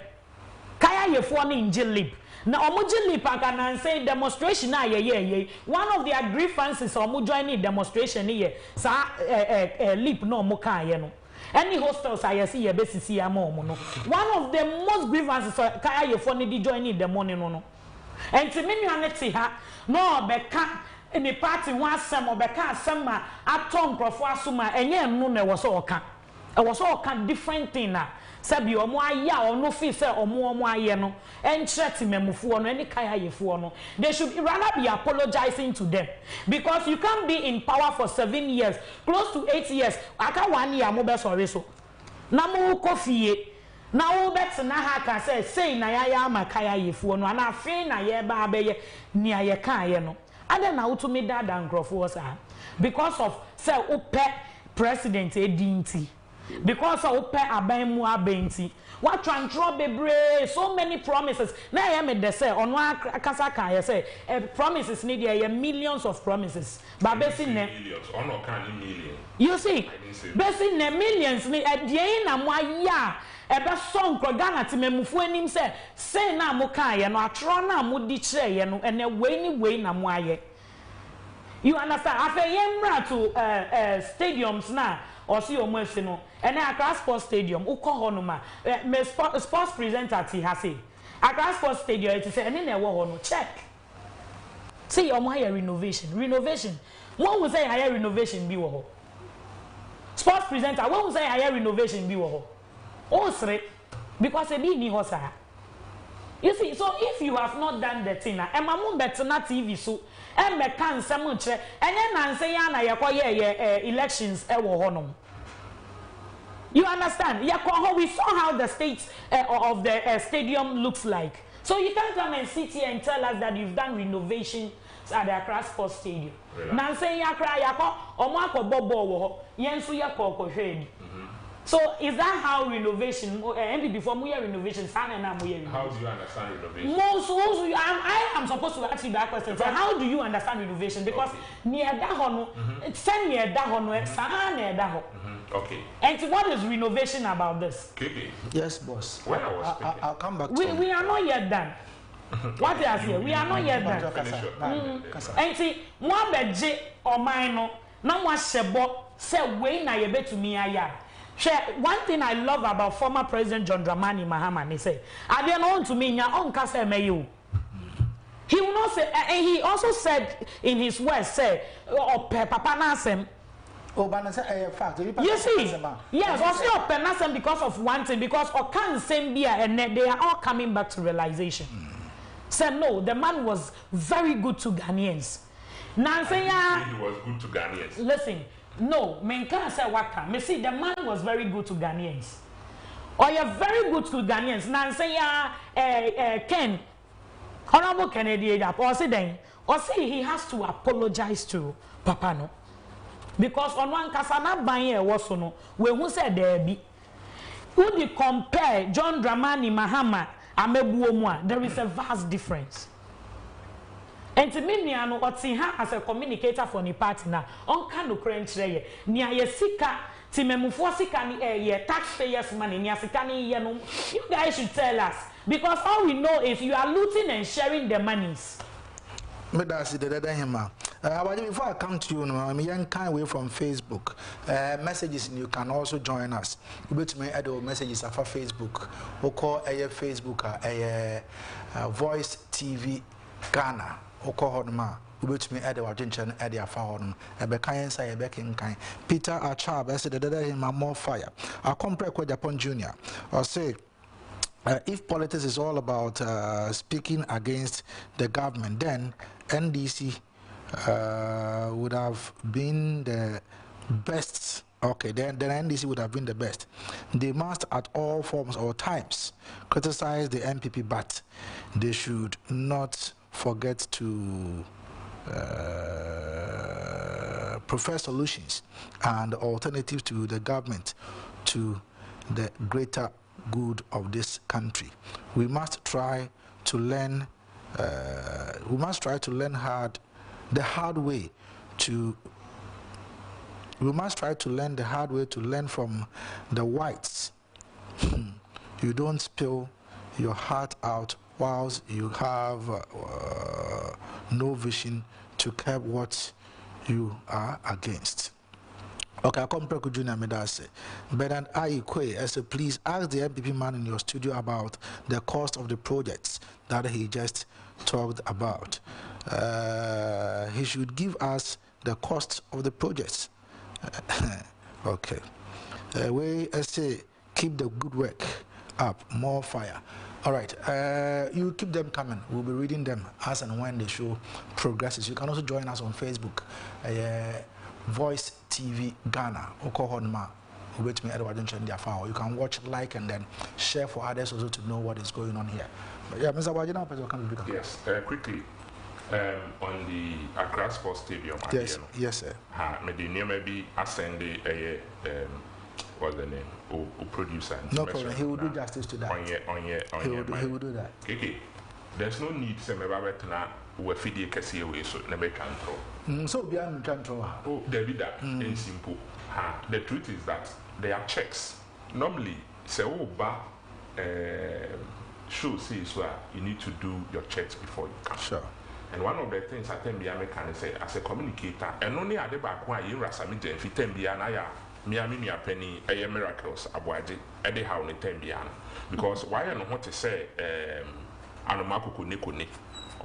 kaya yefo no nje lip na omuji lip aka na say demonstration na ye one of their grievances omu join demonstration here sa lip no omu kan ye no any hostels I see ye besisi am omu no one of the most grievances kaya ye for ni join the money no enti me nuanete ha no obeka any party one asem obeka asem ma aton krofo asoma enye nnu na wo so oka different thing na sabi omo aya ono fi say omo aye no enchret memufuo no any kaya yefo no they should rather be apologizing to them because you can't be in power for 7 years close to 8 years aka 1 year mo be sorry so na mo kofie na wo bet na ha ka say na ya ma kaya yefo no ana afi na ye ba abeye ni aye kan ye no ade na utu me dada nkrofo sa because of say ope president edinti because of pay aban mu abenti what transfer bebre so many promises na ya me de say ono akasa kan ya say promises need there millions of promises but besi ne millions ono kan ni million you see besi ne millions ni edien na mo aya ebe so nkro Ghana timemufu anim say na mo kan ya no atro na mo di kire ye no ene we na mo aye you understand afa yemra to stadiums na or see omo ese no ene Accra Sports Stadium uko hono ma me sports presenter ti ha say Accra Sports Stadium it say ene na ewo hono check see omo higher renovation one will say higher renovation bi wo ho sports presenter one will say higher renovation bi wo ho o sre because e bi ni ho sa you see so if you have not done the thing na emamu betna TV so e me kan nsem nche enye na nse ya na yekoye elections e wo honom. You understand? We saw how the state of the stadium looks like. So you can't come and sit here and tell us that you've done renovation at the Accra Sports Stadium. Now say yakra yako omako bobo wo yensu yako ko hwedi. So is that how renovation and before we renovation sana na we how do you understand renovation? I am supposed to ask you that question. So how do you understand renovation? Because near that hono it's near that hono sana near that ho. Okay. And what is renovation about this? Okay. Yes, boss. When I was speaking, I'll come back to we are not yet done. What is here? We are not yet done. And see, one beje or mine no one shebo say we na ye betumi aya. One thing I love about former President John Dramani Mahama, he said, I don't want to mean your own case you. He will not say, and he also said in his words, say, oh, Papa Nasem. Oh, but fact. You see, yes, also Penasem because of one thing, because Okan same beer and they are all coming back to realization. Said no, the man was very good to Ghanaians. Nansenya, he was good to Ghanaians. Listen. No, men can't say what can. Me see the man was very good to Ghanaians. Or you're very good to Ghanaians. Now say Ken, Honorable Kennedy, or say he has to apologize to Papa no. Because on one kasana banye was no, we who said there be. When you compare John Dramani Mahama Amebuomwa, there is a vast difference. And to me, I know what's in her as a communicator for the party now. On can no crunch there. Near ye sika, Timemufosika, ye taxpayers' money, near Sikani, you guys should tell us. Because all we know is you are looting and sharing the monies. Before I come to you, I'm young kind way from Facebook. Messages, you can also join us. You bet me add messages for Facebook. We call a Facebook Voice TV Ghana. We call Hodma. You bet me add our attention at the phone. A bekan say a bekin kind. Peter Achab, I said that him more fire. I compare with Japan Junior. Or say. If politics is all about speaking against the government, then NDC would have been the best. Okay, then NDC would have been the best. They must, at all forms or times, criticize the MPP, but they should not forget to prefer solutions and alternatives to the government to the greater good of this country. We must try to learn. The hard way to learn from the whites. You don't spill your heart out whilst you have no vision to curb what you are against. Okay, I come back to Junior Medase. Bernard Ayikwe, I say, please ask the MPP man in your studio about the cost of the projects that he just talked about. He should give us the cost of the projects. Okay. I say, keep the good work up, more fire. All right, you keep them coming. We'll be reading them as and when the show progresses. You can also join us on Facebook. Voice TV Ghana, Okohonma, wait me Edward and their file. You can watch, like, and then share for others also to know what is going on here. But yeah, Mr. Wajina, yes, quickly on the Accra Sports Stadium. Yes, sir. Medina maybe ascend what's the name? Or producer. No problem. He will do justice to that. He will do that. Okay. There's no need to say we feed the Cassia away so never control. So beyond control. Oh, there be that in simple. The truth is that there are checks. Normally, say show says you need to do your checks before you come. Sure. And one of the things I think the American say as a communicator, and only at the back why you rasami if you tell me Miami penny a miracles abwaji ede how ne tembiana because why I know what to say anomako kone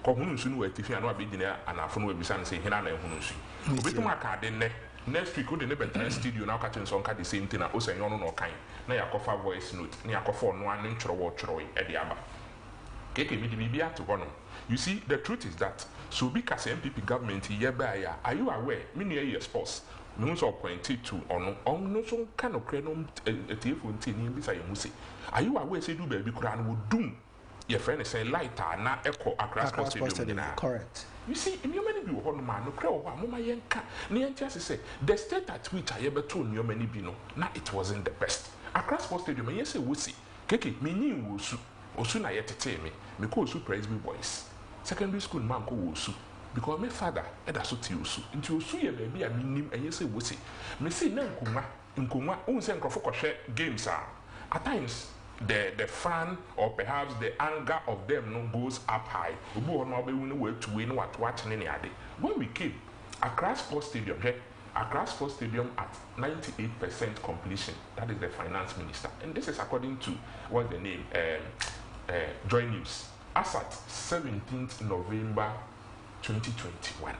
ko hunu nsu no atifi anu abegina anafo no ebisa ne say hina na hunu nsu obetum aka de ne next week we dey better studio na ka so nka the same thing na o say no kan na yakofa voice note na yakofa no anu nchoro ede aba keke mi di bibia to hono. You see, the truth is that so because MPP government here are you aware many years sports no so appointed to on no so kind of crenom telephone tin bisa you say are you aware say do baby kura no doom your friend say lighter na echo Accra Sports Stadium. Correct. You see, in your many be one man no cry wa mama yenka na yentia say the state at which I ever told you many be no na it wasn't the best. Accra Sports Stadium yes say we see keke me ni wosu osu na yetete me ko osu Presby boys secondary school man ko wosu because my father eda so ti osu nti osu ye baby a minim enye say we see me see na nkunwa un say nkrofo kohwe games at times the fan or perhaps the anger of them no goes up high. When we came, Accra Sports Stadium, Accra Sports Stadium at 98% completion. That is the finance minister, and this is according to what's the name, Joy News. As at 17th November 2021.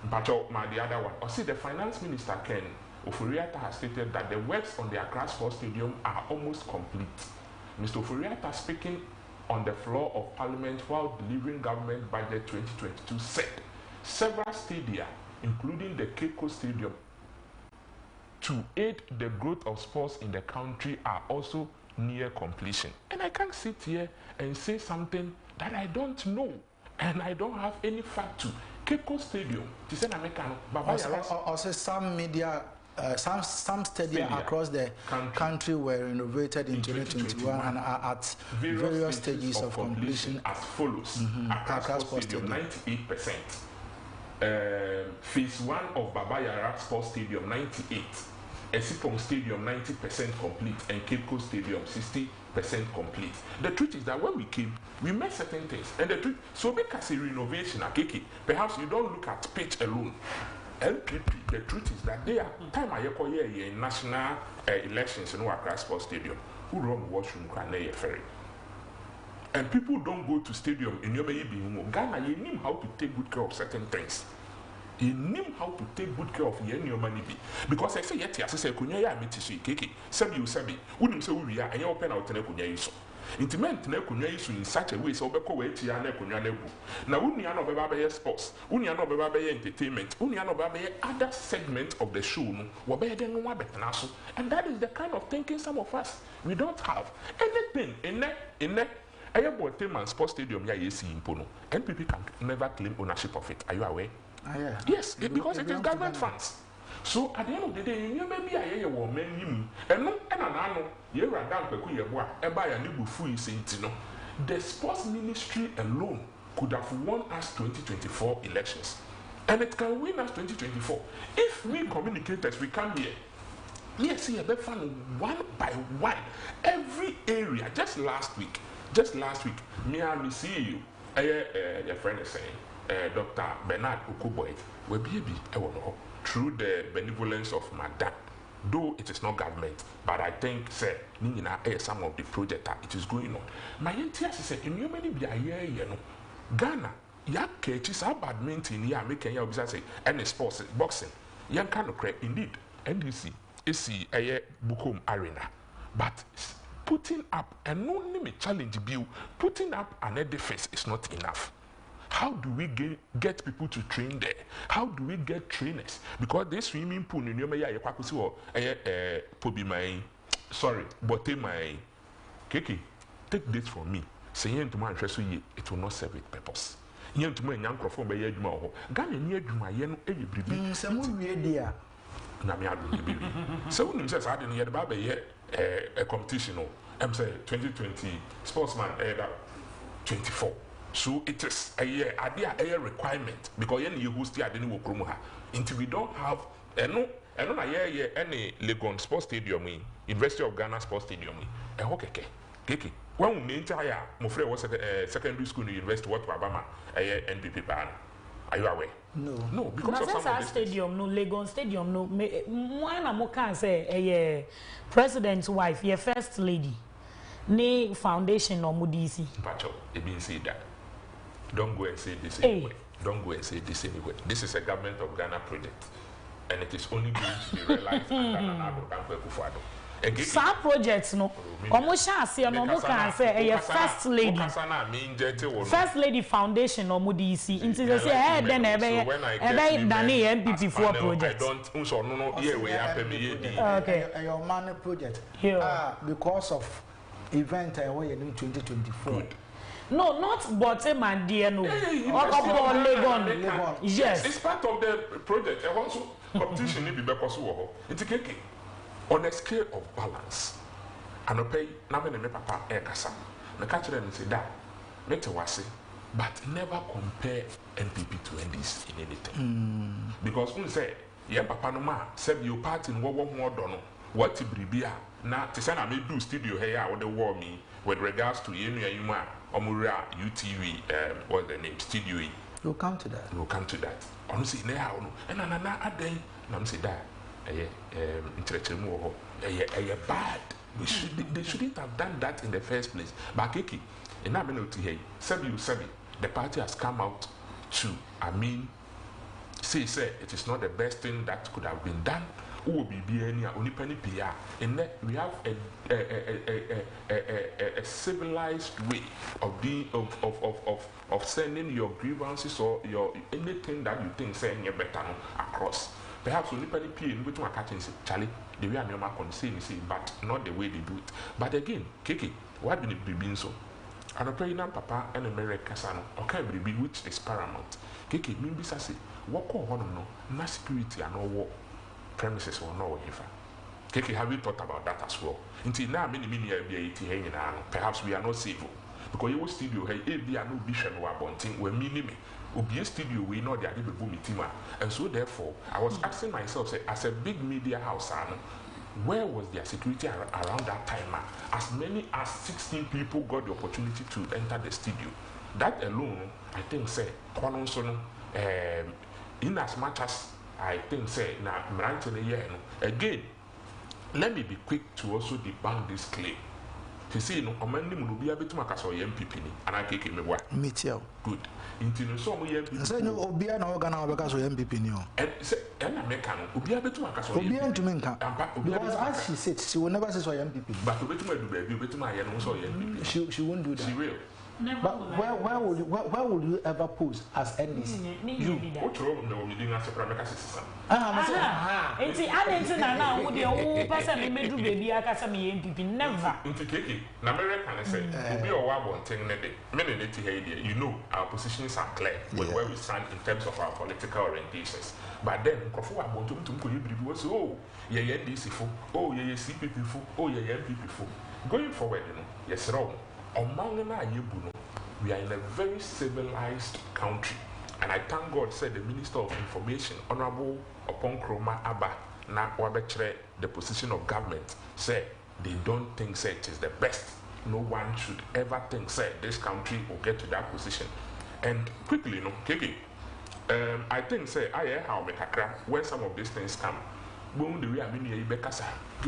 But the other one, I see the finance minister Ken Oforiatta has stated that the works on the Accra Sports Stadium are almost complete. Mr. Oforiatta, speaking on the floor of Parliament while delivering government budget 2022, said several stadia, including the Keiko Stadium, to aid the growth of sports in the country are also near completion. And I can't sit here and say something that I don't know and I don't have any fact to. Keiko Stadium, also some media, some stadiums across the country were renovated in 2021 and are at various stages of completion as follows. Accra Sports Stadium 98%, Phase 1 of Baba Yara Sports Stadium 98%, Esipong Stadium 90% complete and Cape Coast Stadium 60% complete. The truth is that when we came, we met certain things. And the truth, so because a renovation, perhaps you don't look at pitch alone. LPP, the truth is that they are time I in national elections in Accra Sports Stadium. Who run washroom can ferry? And people don't go to stadium in your baby. Ghana, you know how to take good care of certain things. You know how to take good care of your money because I say yet I say kunya ya metishi keke sabi usabi wouldn't say we are and you open out na kunya iso intimate na kunya iso in such a way so obeko we tia na kunya lebu na unia no beba be sports unia no beba be entertainment unia no beba be other segment of the show no wo be den no abetena so and that is the kind of thinking some of us we don't have anything in Airport Sports Stadium ya yesi impo no NPP can never claim ownership of it. Are you aware? Yeah. Yes, because it is government funds. So at the end of the day, you may be a woman, and no, and I know you're a damn peculiar and buy a new free saint. The sports ministry alone could have won us 2024 elections, and it can win us 2024 if we communicators we come here. Yes, see a bit fun one by one, every area. Just last week, me and see you, your friend is saying. Dr. Bernard Ukuboy will be through the benevolence of Madam. Though it is not government, but I think say some of the project it is going on. My entire say in you many be a year, Ghana, ya catches our badminton, ya making your business and sports boxing. Young kind of crap indeed. NDC is a Bukum arena, but putting up an only challenge bill, putting up an edifice is not enough. How do we get people to train there? How do we get trainers? Because this swimming pool in your bote my keke. Take this from me. Say to my interest it will not serve its purpose. Yen to my young crofon by Yedma. Ghana near Juma yen a some media. So when says I didn't hear about a competition. I'm saying 2020 sportsman 24. So it is a requirement because you host the identity until we don't have any Legon Sports Stadium, University of Ghana Sports Stadium, keke. When we entire Mofre was at secondary school in University what Obama NPP ban. Are you aware? No, because of some of stadium, no Legon Stadium, no. One am can say a president's wife, your first lady, ne foundation or Mudisi. Pacho, it means that. Don't go and say this anyway. Don't go and say this anyway. This is a government of Ghana project, and it is only going to be realized under Nana Akufo-Addo. Some projects, no. Almost say no can say a first lady foundation or Mudisi. Into the say then ebe Dani MPP for project. I don't so no here we happen me. Okay. Your money project. Because of event I was in 2024. Good. No, not bottom and dear no. Legon. Yes. It's part of the project. I want to competition need be because it's a cake. On a scale of balance. And I pay na me papa e kasa. Me catch them say that. Me te wase. But never compare NPP to NDC in anything. Because when say yeah papa no ma say you part in wo dono. What bribia na te say na me do studio here with the war me with regards to yenu Omura UTV, what's the name? Studio. We'll come to that. We'll come to that. Honestly, now, and Nana Aden, I'm saying that, bad. They shouldn't have done that in the first place. But Kiki, in Aminoti, Sebi, the party has come out to, say it is not the best thing that could have been done. Who will be any only penny PR? And then we have a civilized way of being of sending your grievances or your anything that you think saying you better across. Perhaps only penny PR in which one catching say Charlie, the way I'm your mark on say, but not the way they do it. But again, Kiki, what been it been so? And I pray now, Papa and America, son, okay, be which is paramount. Kiki, maybe say, what call one no, not security and no war. Premises or no if Keke, have you thought about that as well? Until now, many perhaps we are not civil because you studio hey be no vision or bunting when me be a studio we know they are boom team and so therefore I was asking myself say as a big media house Where was their security around that time? As many as 16 people got the opportunity to enter the studio. That alone, I think, say, in as much as I think, say, again, let me be quick to also debunk this claim. To say, no, a man will be able to make us or MPP, and I take him away. Me too. Good. Into some MPP. Say, no, Obia, no, Ghana, because of MPP. And I make an Obia to make us or Obia to Minka. Because as she said, she will never say so MPP. But to do baby, you better my MPP. She won't do that. She will. But where will you ever pose as NDC? You. What's wrong with me doing as a prime system? It's the other now. Would you person me do baby? I can say me MPP never. Into Kiki, American say, will be a one thing. Many you know, our positions are clear with where we stand in terms of our political orientations. But then, Kofu, I want to was oh, yeah, DC for, oh, yeah, CPP for, oh, yeah, MPP for. Going forward, you know, yes, wrong. We are in a very civilized country, and I thank God said the Minister of Information, Honorable Oponkroma Abba, na wabetre the position of government, say they don't think say it is the best. No one should ever think say this country will get to that position. And quickly, no, Kiki, I think say I hear how make a crack when some of these things come. Boom, the way I mean, you bekasa. I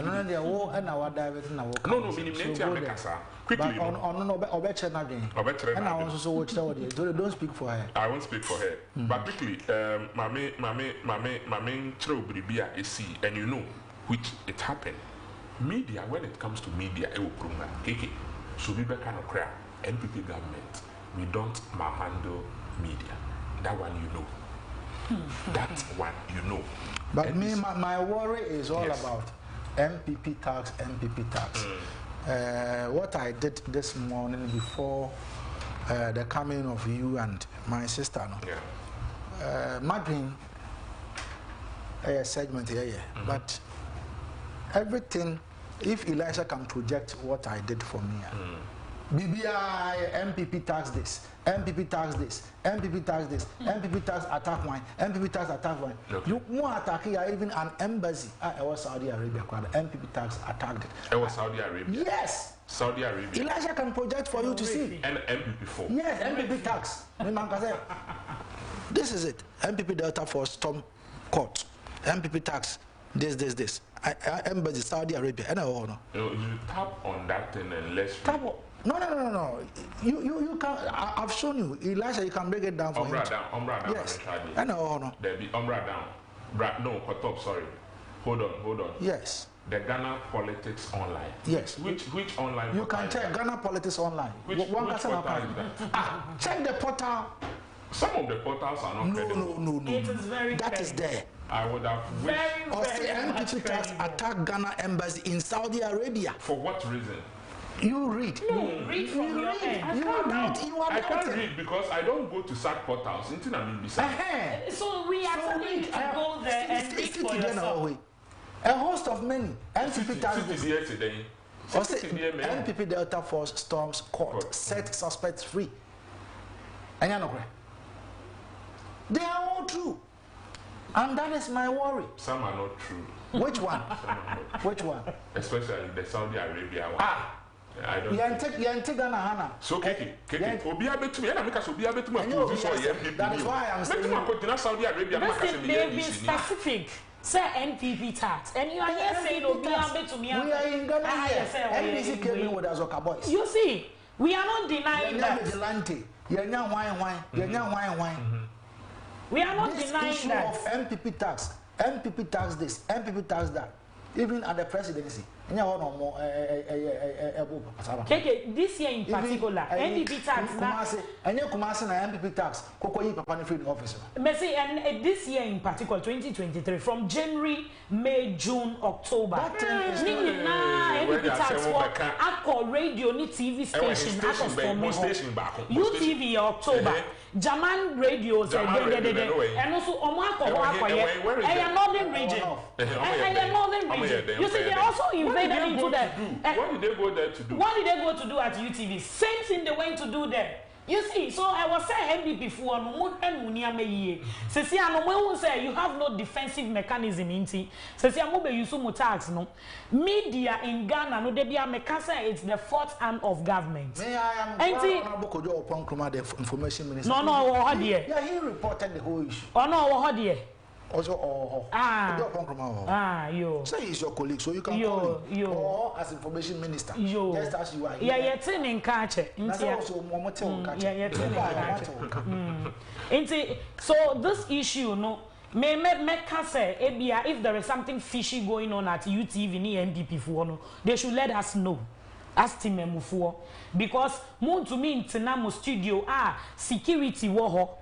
don't know the war and our divers now. No, meaning bekasa. Quickly, no, Obecha again. And I also watch the audio. Don't speak for her. I won't speak for her. But quickly, my main true bribia is see, and you know, which it happened. Media, when it comes to media, it will prove that. Kiki, so we be kind of crap. NPP government, we don't handle media. That one you know. That one you know. But me, my worry is all about MPP tax. What I did this morning before the coming of you and my sister, my dream, a segment here, but everything, if Elisha can project what I did for me, BBI, MPP tax this, MPP tax this, MPP tax this, MPP tax attack one, MPP tax attack one. You more attack here, even an embassy. I was Saudi Arabia, MPP tax attacked it. It was Saudi Arabia. Yes. Saudi Arabia. Elisha can project for you to see. And MPP 4. Yes, MPP tax. This is it. MPP Delta Force Storm Court. MPP tax. This. Embassy Saudi Arabia. And you tap on that thing and let's tap. No. You can. I've shown you, Elisha. You can break it down for him. Umbra down. Yes. No. There be Umbra down. No, cut up. Sorry. Hold on. Yes. The Ghana Politics Online. Yes. Which online? You can check Ghana Politics Online. Which portal is that? Check the portal. Some of the portals are not credible. No. It is very that is there. I would have wished. Very MPP tax attack Ghana embassy in Saudi Arabia. For what reason? You read. No, read from your end. I can't read because I don't go to such portals. So we actually need to go there and read for yourself. A host of many MPP tax MPP Delta Force Storms Court set suspects free. And you know, they are all true. And that is my worry. Some are not true. Which one? Which one? Especially the Saudi Arabia one. I don't. So Kiki. That is why I'm saying. Saudi Arabia. Listen, they be specific. Say NPP tax, and you are here saying we are in Ghana here. NPC came in with Azoka boys. You see, we are not denying that. We are not denying that. Of MPP tax this, MPP tax that, even at the presidency. Okay, this year in particular, NPP tax MPP tax. And this year in particular, 2023, from January, May, June, October. NPP tax for radio, TV station, UTV October. German radios and also northern region. You see, they also invaded into that. What did they go there to do? What did they go to do at UTV? Same thing they went to do there. You see, so I was saying MPP for no more and Muniame. Says, say you have no defensive mechanism in tea. Says, Yamobe, you so tax no. Media in Ghana, no, Debia Mekasa, it's the fourth arm of government. May I am Bokojo upon Kroma, the information minister? No, what dear? Yeah, he reported the whole issue. Oh, no, what dear? Also, you say he's your colleague, so you can call him. Or as information minister. Just as you are. Yeah, you're turning catch. Also, so this issue, no, may say, if there is something fishy going on at UTV and NDP for no, they should let us know. As team for because moon to me in Tenamo studio, security woho.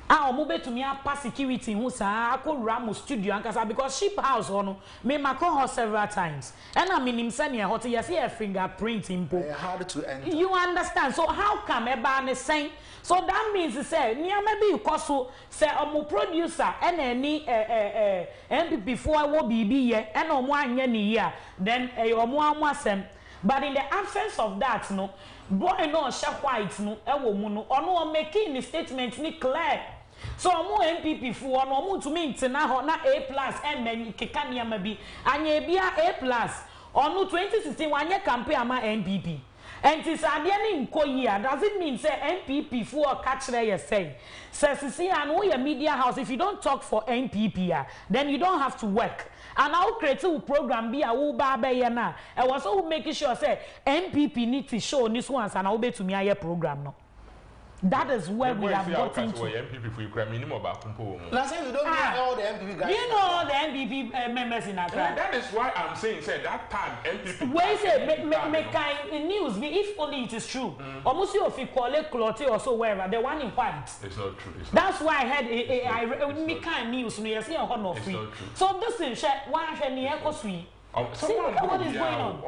Omobe to me pass security who sa ko ramu studio ankasa because ship house ono me makon her several times and I mean him send hot yes a fingerprint impo hard to enter. You understand? So how come eba ne saying so that means say near maybe you cause so say omo producer and any MPP for wo bibi ye and omo anya ni ye then omo amasem. But in the absence of that no boy no share white no e wo mu no ono making the statement ni clear. So mo MPP for no mo to me ntina ho na A+ and many keka niam bi anya bia A+ ono 2016 wanye campaign ama MPP and is ade ni nkoyi does it mean say MPP for catch there say see and we a media house if you don't talk for MPP then you don't have to work. And I'll create a program be a uba na. I was also making sure say MPP need to show this once and I'll be to me a program no. That is where we have got into. MPP for you minimum about Kumpo. Last time you don't know all the MPP guys. You know all the MPP members in Accra. That is why I'm saying say that time MPP. Where say make kind news if only it is true. Almost you if you call it clothing or so wherever the one in white. It's not true. That's why I had I make kind news no you see on no free. So this is why I need to sweet. See what is going on?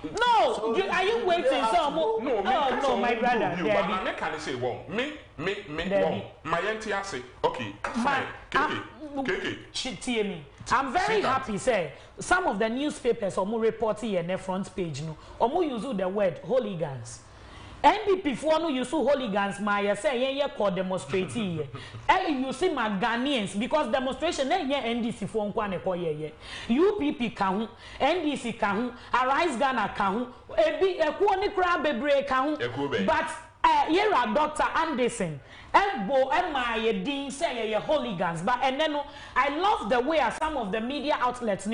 No, so are you waiting? No, my brother. I can't say one. Me, one. My auntie say, okay, fine. Okay. I'm very happy. Say some of the newspapers or more reporting in the front page. No, or more use the word hooligans. NPP for no use hooligans, my say, yeah, called demonstrating. You see, my Ghanaians because demonstration, yeah, NDC for one ye. UPP can, NDC can, Arise Ghana can, a quony crab a break can, but here are Dr. Anderson. Elbow and my dean say ye hooligans, but and then I love the way some of the media outlets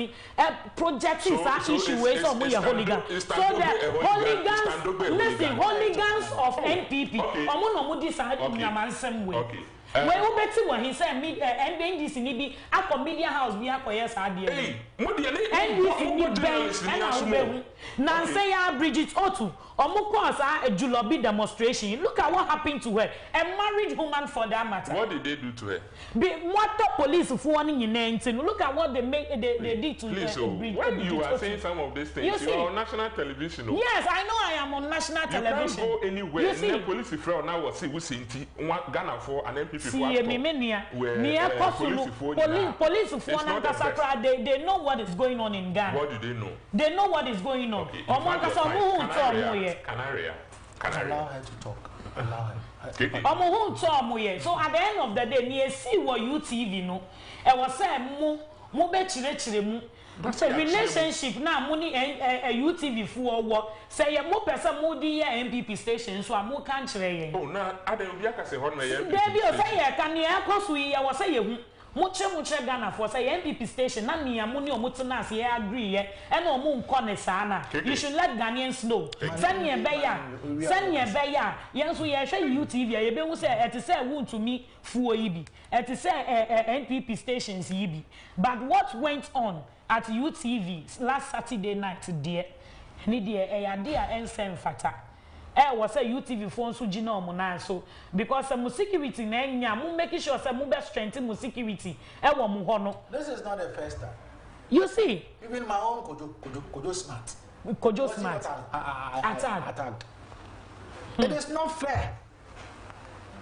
projecting that issue ways of we hooligans. So the hooligans, listen, hooligans of NPP. Omo decide in the same way. When we bet when he said NDC nibi akọ media house bi akọ yes adie. NDC ni ben and I now say Bridget Otu omo cause a Julobi demonstration. Look at what happened to her. A married woman for that matter. What did they do to her? What the police for warning in look at what they did to her. When you are saying some of these things, you are on national television. Yes, I know I am on national television. You can't go anywhere. You see, police for now was see we see Ghana for an MP. See, police for they know what is going on in Ghana. What do they know? They know what is going on. Can I allow her to talk? Allow her. So at the end of the day, near see what UTV no. I was saying mo be chire mu. That's a relationship now money a UTV for what say a more person more the MPP station so I'm more country. Oh na ade obi aka say hon na MPP. There be say can ya cross we I was say you muche Ghana for say MPP station na me amuni omutena say agree ye e na omu nko ne saa na you should let Ghanaians know send ye beya yenso ye hwe UTV ye be hu say et say won to me fuo yi bi et say MPP stations yi bi but what went on at UTV last Saturday night there ni there dia ensem fata was a UTV phone so gina na so because some security na nya mo make sure say mo be strengthen mo security wo mo ho no. This is not the first time. You see, even my own Kojo Smart. Kojo Smart attack. It is not fair.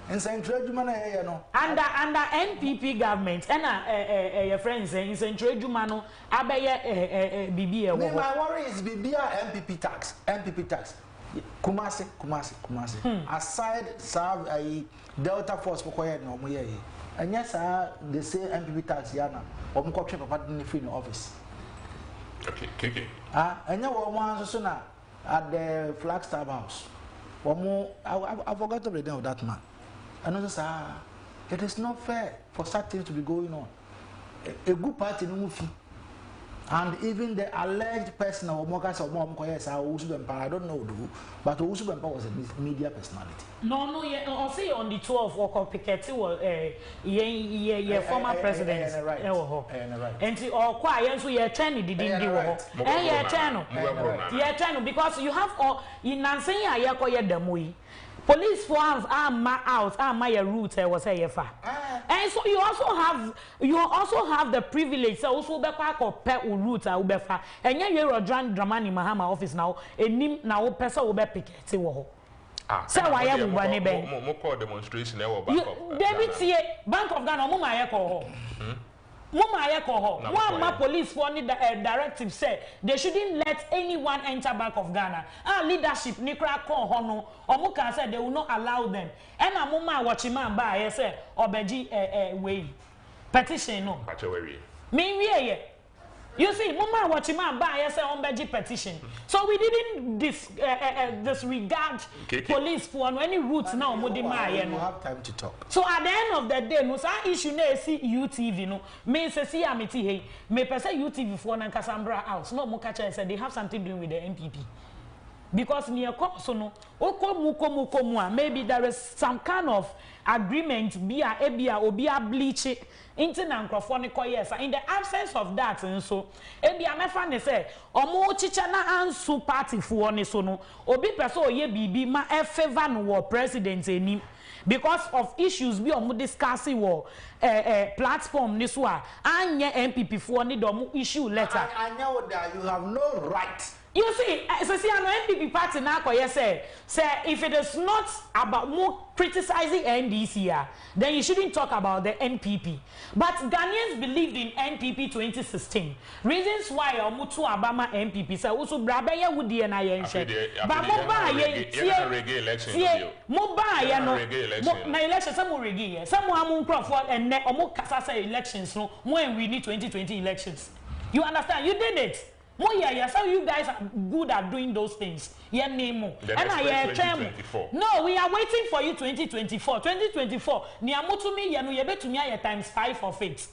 In Central Jumana, no. Under NPP government, and your friends in Central Jumano, Abaya BBA. My worry is BBA MPP tax. Kumasi. Aside serve a Delta Force for quiet no more. And yes, they say MPP tax yana or more trip about in the free office. Okay. And you were one sooner at the Flagstaff House. One more, I forgot the name of that man. Another sir, it is not fair for such things to be going on. A good party no movie. And even the alleged person of Mokas or Mom Koyes, I don't know who, but Usubempa was a media personality. No, I'll say on the 12th of Piketty was former president. Right. And or quiet, so you're trying to do because you have all in Nancy, I call the Mui. Police forms are my route was a far. And so you also have the privilege so also be quite or pet route ubefa. And you're Dramani Mahama office now, and nim now person will be picket wo. So why am I more call demonstration David Bank of Ghana mama yeko one ma police for the directive said they shouldn't let anyone enter Bank of Ghana. Leadership ni kra call hono omuka said they will not allow them. And a mama watching man by say obeji way petition no. Me you see, Mama Watchman by say on Beji petition. So we didn't disregard police for any routes now. You have time to talk. So at the end of the day, no issue na see UTV no. Me say see amity hey. Me per se UTV for na Cassandra house. No mo catch say they have something doing with the MPP. Because near so no okomu maybe there is some kind of agreement be a ebia obi a bleach into nankrofoni yes. In the absence of that and so ebia mefa ne say omo chicha na ansu party for ne so no obi person oye bibi ma e favor no war president enim because of issues be omo discussing war platform ni so a anye MPP for ne do issue letter anya that you have no right. You see, an NPP party now, say if it is not about more criticizing NDC, then you shouldn't talk about the NPP. But Ghanaians believed in NPP 2016. Reasons why Omutu Abama NPP say also Brabaya would be an election. But na election some reggae. Some amun Crawford and Omo Kasasa elections no when we need 2020 elections. You understand? You did it. So you guys are good at doing those things. Yeah, Nemo. And I 2024. No, we are waiting for you 2024. 2024. Niamutumi yanu yebetumia times 5 of it.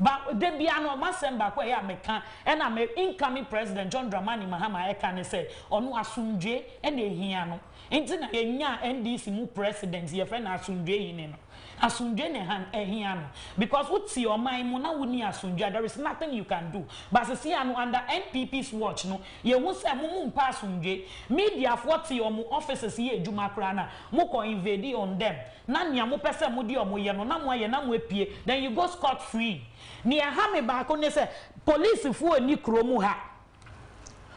But the biano masemba kwa ya meka and I'm incoming president John Dramani Mahama Ekane say onu asunje ene hiano. Enti na yenya NDC mu president ye friend asunje yine no. Asunje ne han ehiano because uti your mind mo na woni asunje there is nothing you can do. But see anu under NPP's watch no ye hu say mo mpa asunje media for ti your offices ye adwuma kra na mo ko invade on them. Na nia mo pese mo di omo ye no na mo ye na mo epie then you go scot free. Ni ha me ba ko ne say police fu oni kromu ha.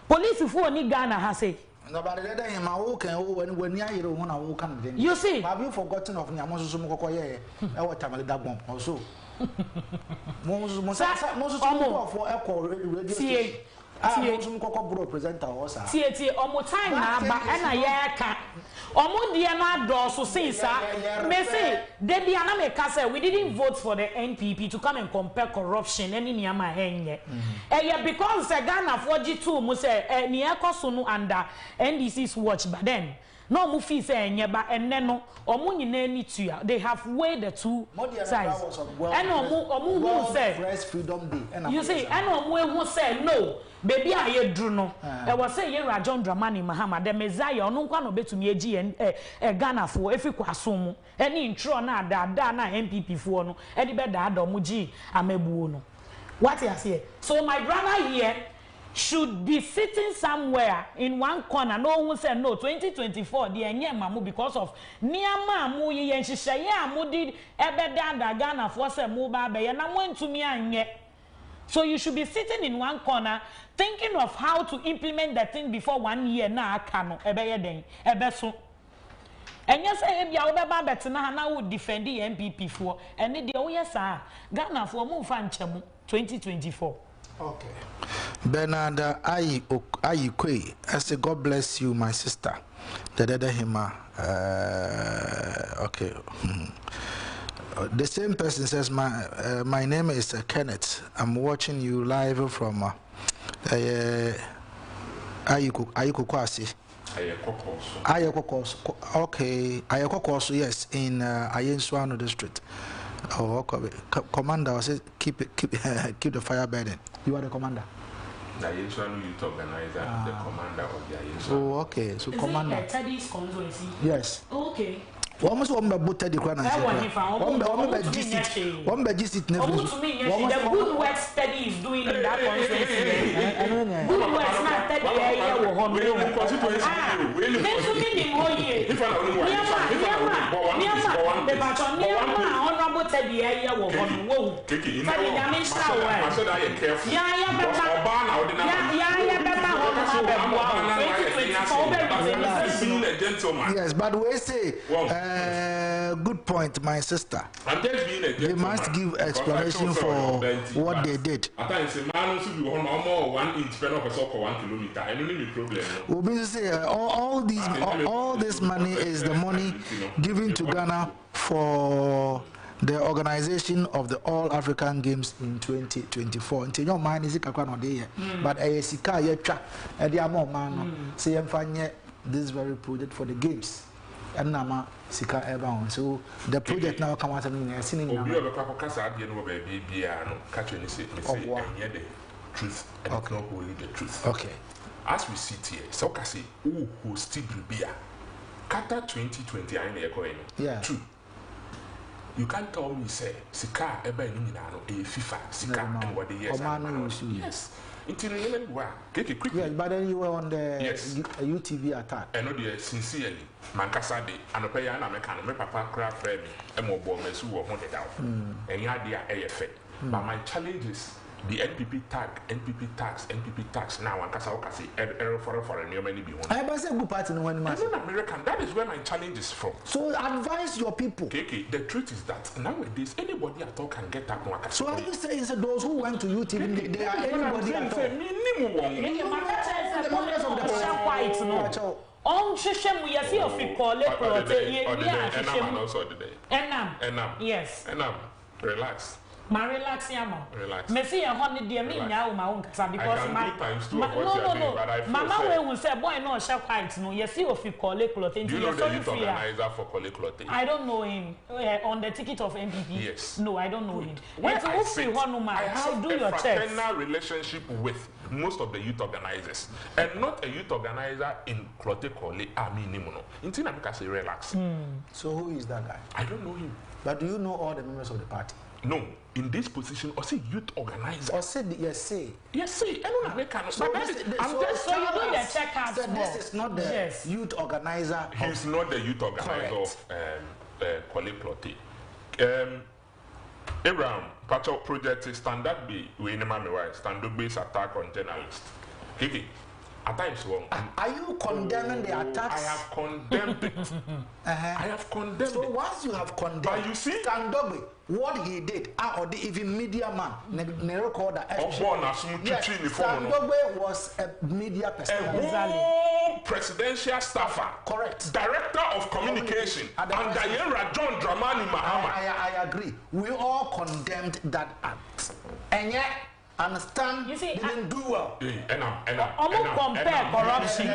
Police fu oni Ghana ha say nobody let him when you can you see have you forgotten of Nyamosu Mokoye or Tamale Dabon also most for echo radio presenter also omo time na ba na ye ka omo die no adoso since me say de bia na me ka say we didn't vote for the NPP to come and compare corruption any niama enye because Ghana for G2 mo say ni ekoso no under NDC's watch but then no mu fi say enye ba enne no omo nyina ni tua they have weighed the two sides and omo who say press freedom day you see and omo who say no baby aye dru no e was say yen John Dramani Mahama the Messiah onu kwa no betumi agi Ghana fo efi kwaso mu eni intro na ada na MPP fo no e di be da mu gi amabuo no what you say so my brother here should be sitting somewhere in one corner no one say no 2024 the enye mamu because of niama amu ye nhihye amu di ebeda da Ghana for say mu ba be ye na mwentumi anye. So you should be sitting in one corner thinking of how to implement that thing before 1 year na aka no ebeye den ebeso enye say e bia obeba betena na wo defend the MPP for ene de wo yes Ghana for mu fa nchemu 2024. Okay. Bernard Ayikwe, I say God bless you, my sister. The other hima. Okay. The same person says my name is Kenneth. I'm watching you live from Ayikokwasi. Okay, Ayikokoso, yes, in Ayenswano district. Oh, okay. Commander, I said keep the fire burning. You are the commander. The Ayenswano youth organizer, the commander of the Ayenswano. Oh, okay. So commander. Is it Teddy's constituency? Yes. Okay. Almost one by both Teddy Kwan and one by GC never. The good work Teddy is doing in that constituency. Good work not Teddy or home. Honorable Teddy area will home. Yes, but we say good point, my sister. I'm just being a gentleman. They must give explanation for what they did. At times, a man also be one 1 inch per 1 kilometer. I don't need problem. We say all this money is the money given to Ghana for the organization of the All African Games in 2024. Until your mind is but a sika yetra and the amount man say this very project for the games. And Nama Sika Eba. So the project now come out and I'm seeing now. Truth and not only the truth. Okay. As we sit here, so can say, who still be Qatar 2020 I ain't going. Yeah. True. You can't tell me say Sika Eba in a FIFA Sika and what the years. Yes. Until the end, yes, but then you were on the UTV attack. I know the sincerely, Mancasa Day, and a pay and American, my papa craft friend, and more bombers who were wanted out. And you had the AFA. But my challenge is the NPP tax. Now, one can say, error for a new many be one. I was a good part in one American. That is where my challenge is from. So advise your people. Okay, the truth is that nowadays anybody at all can get up. So are you saying that those who went to UTV, they are anybody at all? On Shishem, we are here for call it. Yes. Relax. My relax, Yamo. Relax. Messi and honey, dear me now, my own because Mama will say, boy, no, shall quite no. Yes, you if you call it clothing. Do you know the youth organizer for call it clothing? I don't know him on the ticket of MPP. Yes. No, I don't know him. When I have a fraternal relationship with most of the youth organizers, and not a youth organizer in Clote Kole. I mean, Intina because he relax. So who is that guy? I don't know him. But do you know all the members of the party? No, in this position, or say youth organizer. Or say yes, I don't know. So you do the checkout. So this is not the youth organizer. He's not the youth organizer of Kwale Plotty. Abraham, Pacho project is standard B. We name standard based attack on journalists. Kiki. At times, are you condemning the attacks? I have condemned it. I have condemned it. So once you have condemned, but you see, Standobe, what he did, or the even media man, Nerokoda, Standobe was a media personality. A whole presidential staffer, correct, director of communication, and Diana John Dramani Mahama. I agree. We all condemned that act, and yet. Understand? You see, didn't do well. Compare corruption. I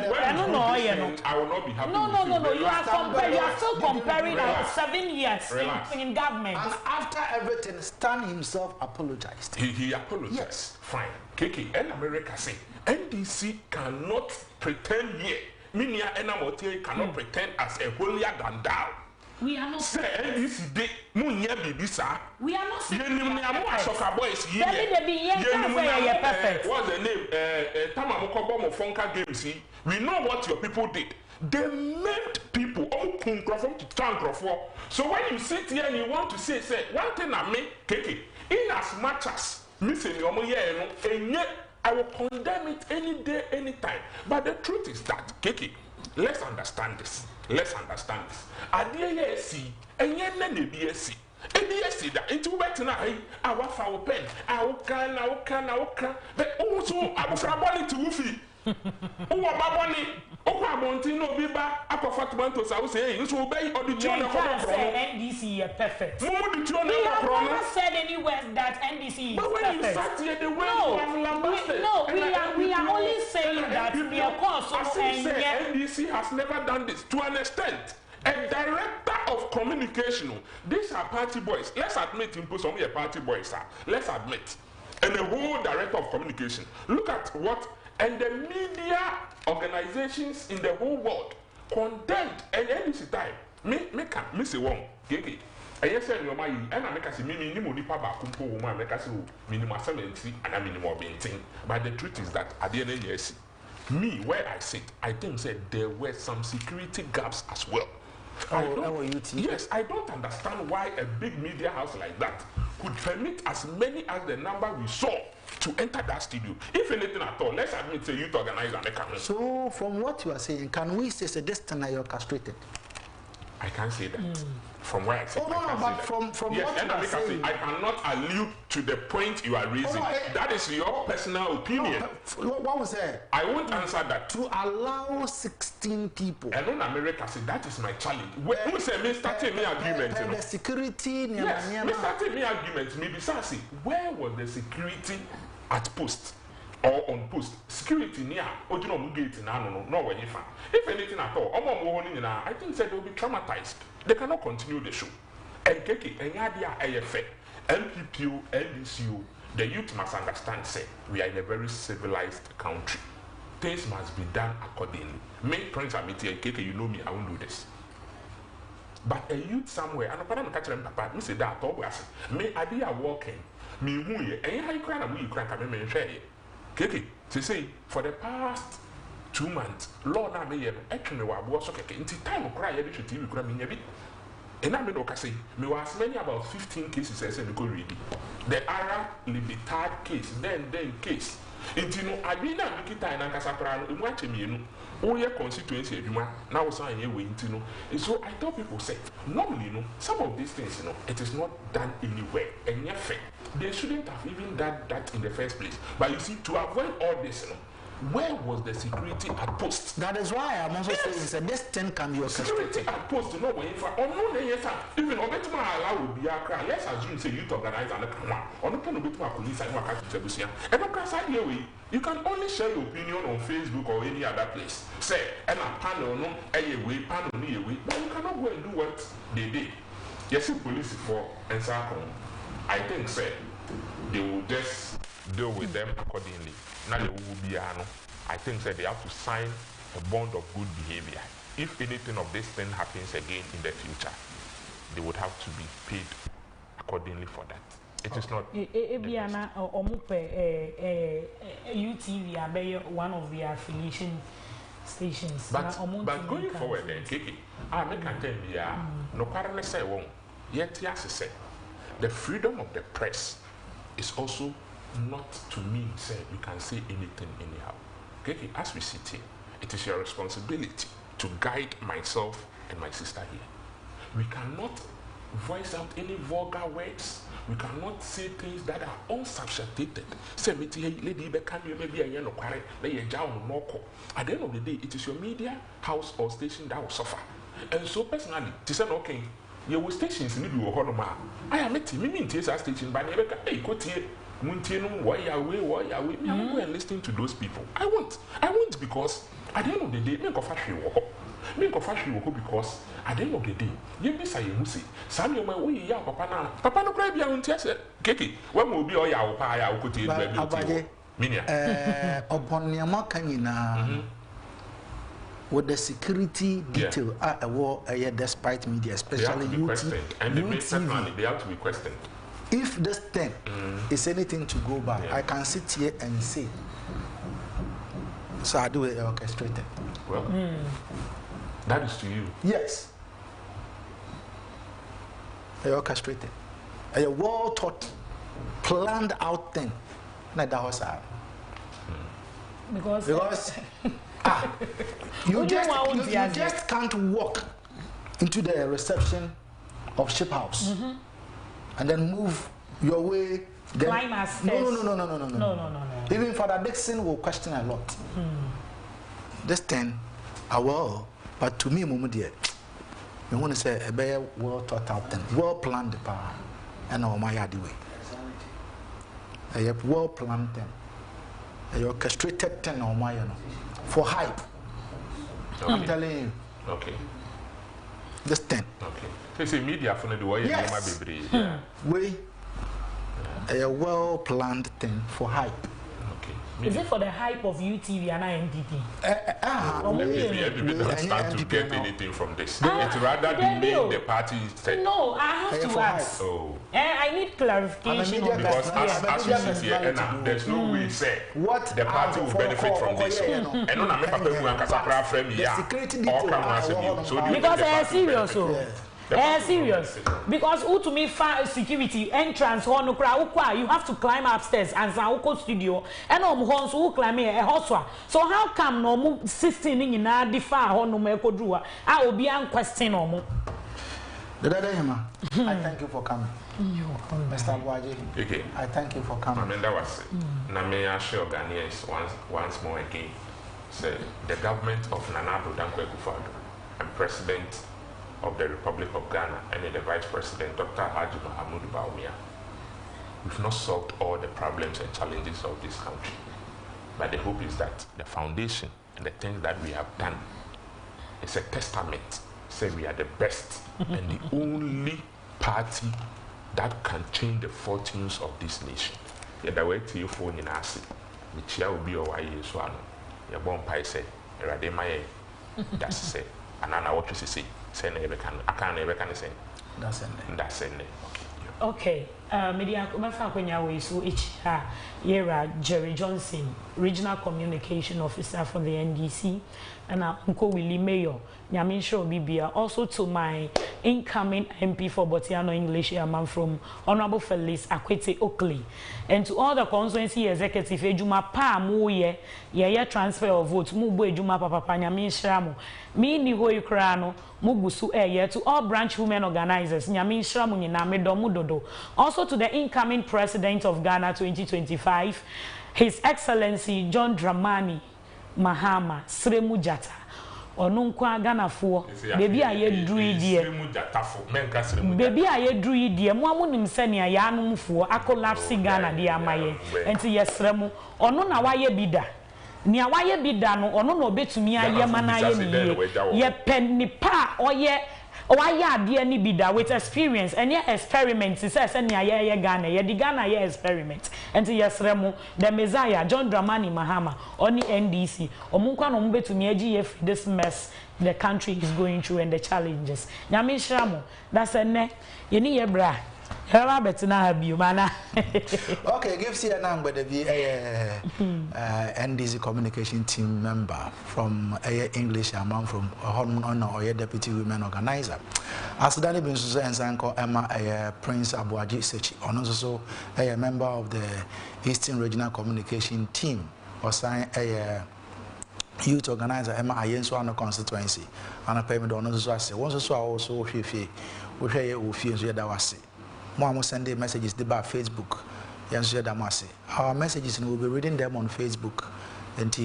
will not be happy. No. You are comparing. You are still comparing 7 years in government. And after everything, Stan himself apologized. He apologized. Yes. Fine. KK and America say NDC cannot pretend here. Minia and Amote cannot pretend as a holier than thou. We are not say NDC day munya bibisa. We are not saying perfect. What's the name? Tamamokobo Mofonka Games. We know what your people did. They made people so when you sit here and you want to say one thing I make Keke, in as much as missing your money and yet I will condemn it any day, anytime. But the truth is that Keke, let's understand this. Let's understand this. Adie see, and yet BSC. NDC that into better our foul pen, our can, but also I was rabbi to Woofy. Oh, my money. Oh, I want to know Biba, Aquafat Mantos. I was saying, you obey or the children of NDC perfect. We have never said anywhere that NDC is but when perfect. you sat here, the way you have lambasted. We are only saying that we are NDC has never done this to an extent. A director of communication, these are party boys. Let's admit, some are party boys, sir. Let's admit. And the whole director of communication. Look at what. And the media organizations in the whole world condemned and NDC time. Me say one, Gege. I said no my and I make us minimum nipa ba kumpo woman make us minimum 70 and I minimum benting. But the truth is that at the end of the year, me where I sit, I think said there were some security gaps as well. Yes, I don't understand why a big media house like that could permit as many as the number we saw to enter that studio. If anything at all, let's admit a youth organizer and a camera. So, from what you are saying, can we say the destiny you're castrated? I can't say that. From where I say from yes, what you are saying, I cannot allude to the point you are raising. That is your personal opinion. What was that? I won't answer that. To allow 16 people. And in America, say that is my challenge. Who say me starting me argument? The security. Yes, me starting me argument. Maybe say where was the security at post? Or on post security near Ojuno Mugate no when you find. If anything at all, I think said they'll be traumatized. They cannot continue the show. And Keke, and Yadia AFA, MPPO, NDCU, the youth must understand, say, we are in a very civilized country. Things must be done accordingly. Main Prince Amity and Keke, you know me, I won't do this. But a youth somewhere, and I'm catch them, Papa, me say that, always. Me, idea walking, me, who ye, and how you cry, and you cry, and me, share ye. Keke, say, for the past 2 months, Lord, I may actually was okay. In time of cry, you should TV cry me. And I mean, say, me was many about 15 cases as a go ready. The Ara Libertad case, then case. Into no, I mean, I'm looking at an Casapran, and watching me, all your constituency, you now sign your way into no. And so I tell people, say, normally, some of these things, it is not done anywhere, and yet, they shouldn't have even done that in the first place. But you see, to avoid all this, where was the security at post? That is why I'm also saying this thing can be orchestrated. Security at post, you know, when even allow will be a crowd. Let's assume say youth organize and come on. Or not going to be police and work at Jebusia. And of course, you can only share your opinion on Facebook or any other place. Say, and a panel, no, a way, panel, near way, but you cannot go and do what they did. Yes, police for and so on. I think, say, they will just deal with them accordingly. Now they will be, I think that they have to sign a bond of good behavior. If anything of this thing happens again in the future, they would have to be paid accordingly for that. It is not. Ebiana UTV one of the affiliation stations. But going forward, then, Kiki, I make a tell you, no quarrel say won't. Yet, yes, say the freedom of the press is also not to mean say you can say anything anyhow. Okay, as we sit here, it is your responsibility to guide myself and my sister here. We cannot voice out any vulgar words. We cannot say things that are unsubstantiated. Say, lady, can you maybe a no quarry, lay a jowl no call. At the end of the day, it is your media house or station that will suffer. And so personally, to say okay, your stations need to hold I am a team in TSA station by never hey, go here. Why are we? I'm going listening to those people. I won't because at the end of the day, make a fashion because at the end of the day, you miss a musi. Samuel, my way, ya papa no cry be on tese. Keke, when will be all ya pa ya ko tie baby. Minia. Upon Yama Kanina with the security detail at a war despite media, especially UTV. And they have to be questioned. If this thing is anything to go by, I can sit here and say, so I do it orchestrated. Well, that is to you. Yes. Orchestrated. A well thought, planned out thing. Like that was because you just can't walk into the reception of Ship House. and then move your way. Then, climb as stairs. No. Even Father Dixon will question a lot. This thing, I will, but to me, Mumu dear, I want to say a very well thought out thing, well planned power, and all my yard way. I have well planned thing, a orchestrated thing on my for hype. I'm telling you. Okay. This thing. Okay. So it's a media for the way yes. We. A well planned thing for hype. Okay. Is it for the hype of UTV and NDP? NDP doesn't stand to get anything from this. It's rather the name the party said. No, I have to ask. I need clarification on because as we sit here, there's no way say what the party will benefit from this. And on a member who can supply from here, all come once a year. So because they are serious. Serious. Because who to me security entrance no you have to climb upstairs and Sauko studio and horns who climb a hoswa. So how come no 16 in the far no meko drua? I will be on question no more. I thank you for coming. Mr. Waji. Okay. I thank you for coming. I mean that was it. Now may I assure Ghanaians once more again. Say the government of Nana Addo Dankwa Akufo-Addo and President of the Republic of Ghana and the Vice President, Dr. Haji Mohamed Bawumia. We've not solved all the problems and challenges of this country. But the hope is that the foundation and the things that we have done is a testament. Say we are the best and the only party that can change the fortunes of this nation. The way to your phone in Asi, which will be your way as well. Your bomb pie said, Rademaye, that's say, and I know what you say. I can't ever say. That's it. Okay. Media Mafakwenya we so Yera Jerry Johnson, Regional Communication Officer for the NDC, and Uncle Willie Mayor, Nyamin Show Bibia, also to my incoming MP for Botiano English Yaman from Honorable Felice Akwete Oakley, and to all the constituency executive, Ejuma Pa Muye, Yaya transfer of votes, Mubu Ejuma Papa Nyamin Shramu, me ni Hoi Krano, Mugusu Eye, to all branch women organizers, Nyamin Shramu Ninamedo Mudodo, also to the incoming President of Ghana 2025, His Excellency John Dramani Mahama Sremu Jata. Onunkwa Ghana for baby aye druidie baby aye druidie mo amunim senia ya anum fo akolapse Ghana de amaye enti yesremu ono na waye bida ni awaye bida no ono na obetumi aye manaye ni ye penipa oye why ade ni bida with experience and your experiments say na ye Ghana ye di Ghana ye experiment enti yesremu the Messiah John Dramani Mahama oni NDC omunkwa no mbetumi agi ye this mess the country is going through and the challenges nyame shramu that's ene ye ni ye bra Hera betina have you mana. Okay, give see a number the NDC communication team member from English among from Honor or deputy women organizer. As Danny been so and Sanko Emma Prince Abuaji Sechi, and also a member of the Eastern Regional Communication team or sign a youth organizer Emma Ayenswano constituency and a payment on also once so also we hear that was Mama send messages about Facebook. Our messages will be reading them on Facebook. And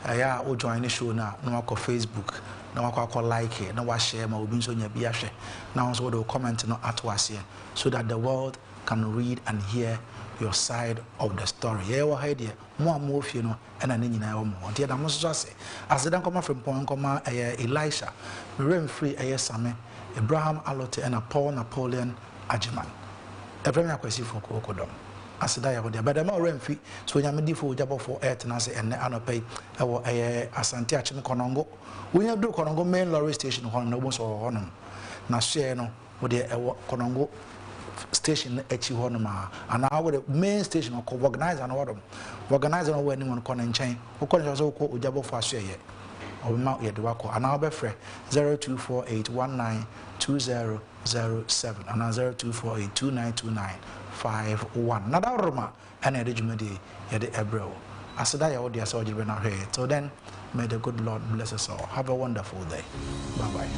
I join the show now. No call Facebook. No call like it. No share. My obins on your biashe. Now also they'll comment no at us here, so that the world can read and hear your side of the story. Yeah, we heard here more you know, and I need more. Dear, I must just say, as the don't come from point, Elisha, we free Same, Abraham Alote, and Paul Napoleon. Ajiman. Premier Kwesi Fokuo Kudom. Asida ya hodia. But I'm already free. So when I'm for job for earth na say and anopay asante achim konongo. When you do konongo main lorry station hon no so honum. Na share no wo de konongo station echi honum and now the main station ko organize and order. Organize no when anyone kon nchen. Wo kon so ko ojabo for share ye. Obima ye de wako. And now be free 0248192007 and 0248292951. Nada Roma and a regiment at the Ebro. As I audience order now here. So then, may the good Lord bless us all. Have a wonderful day. Bye bye.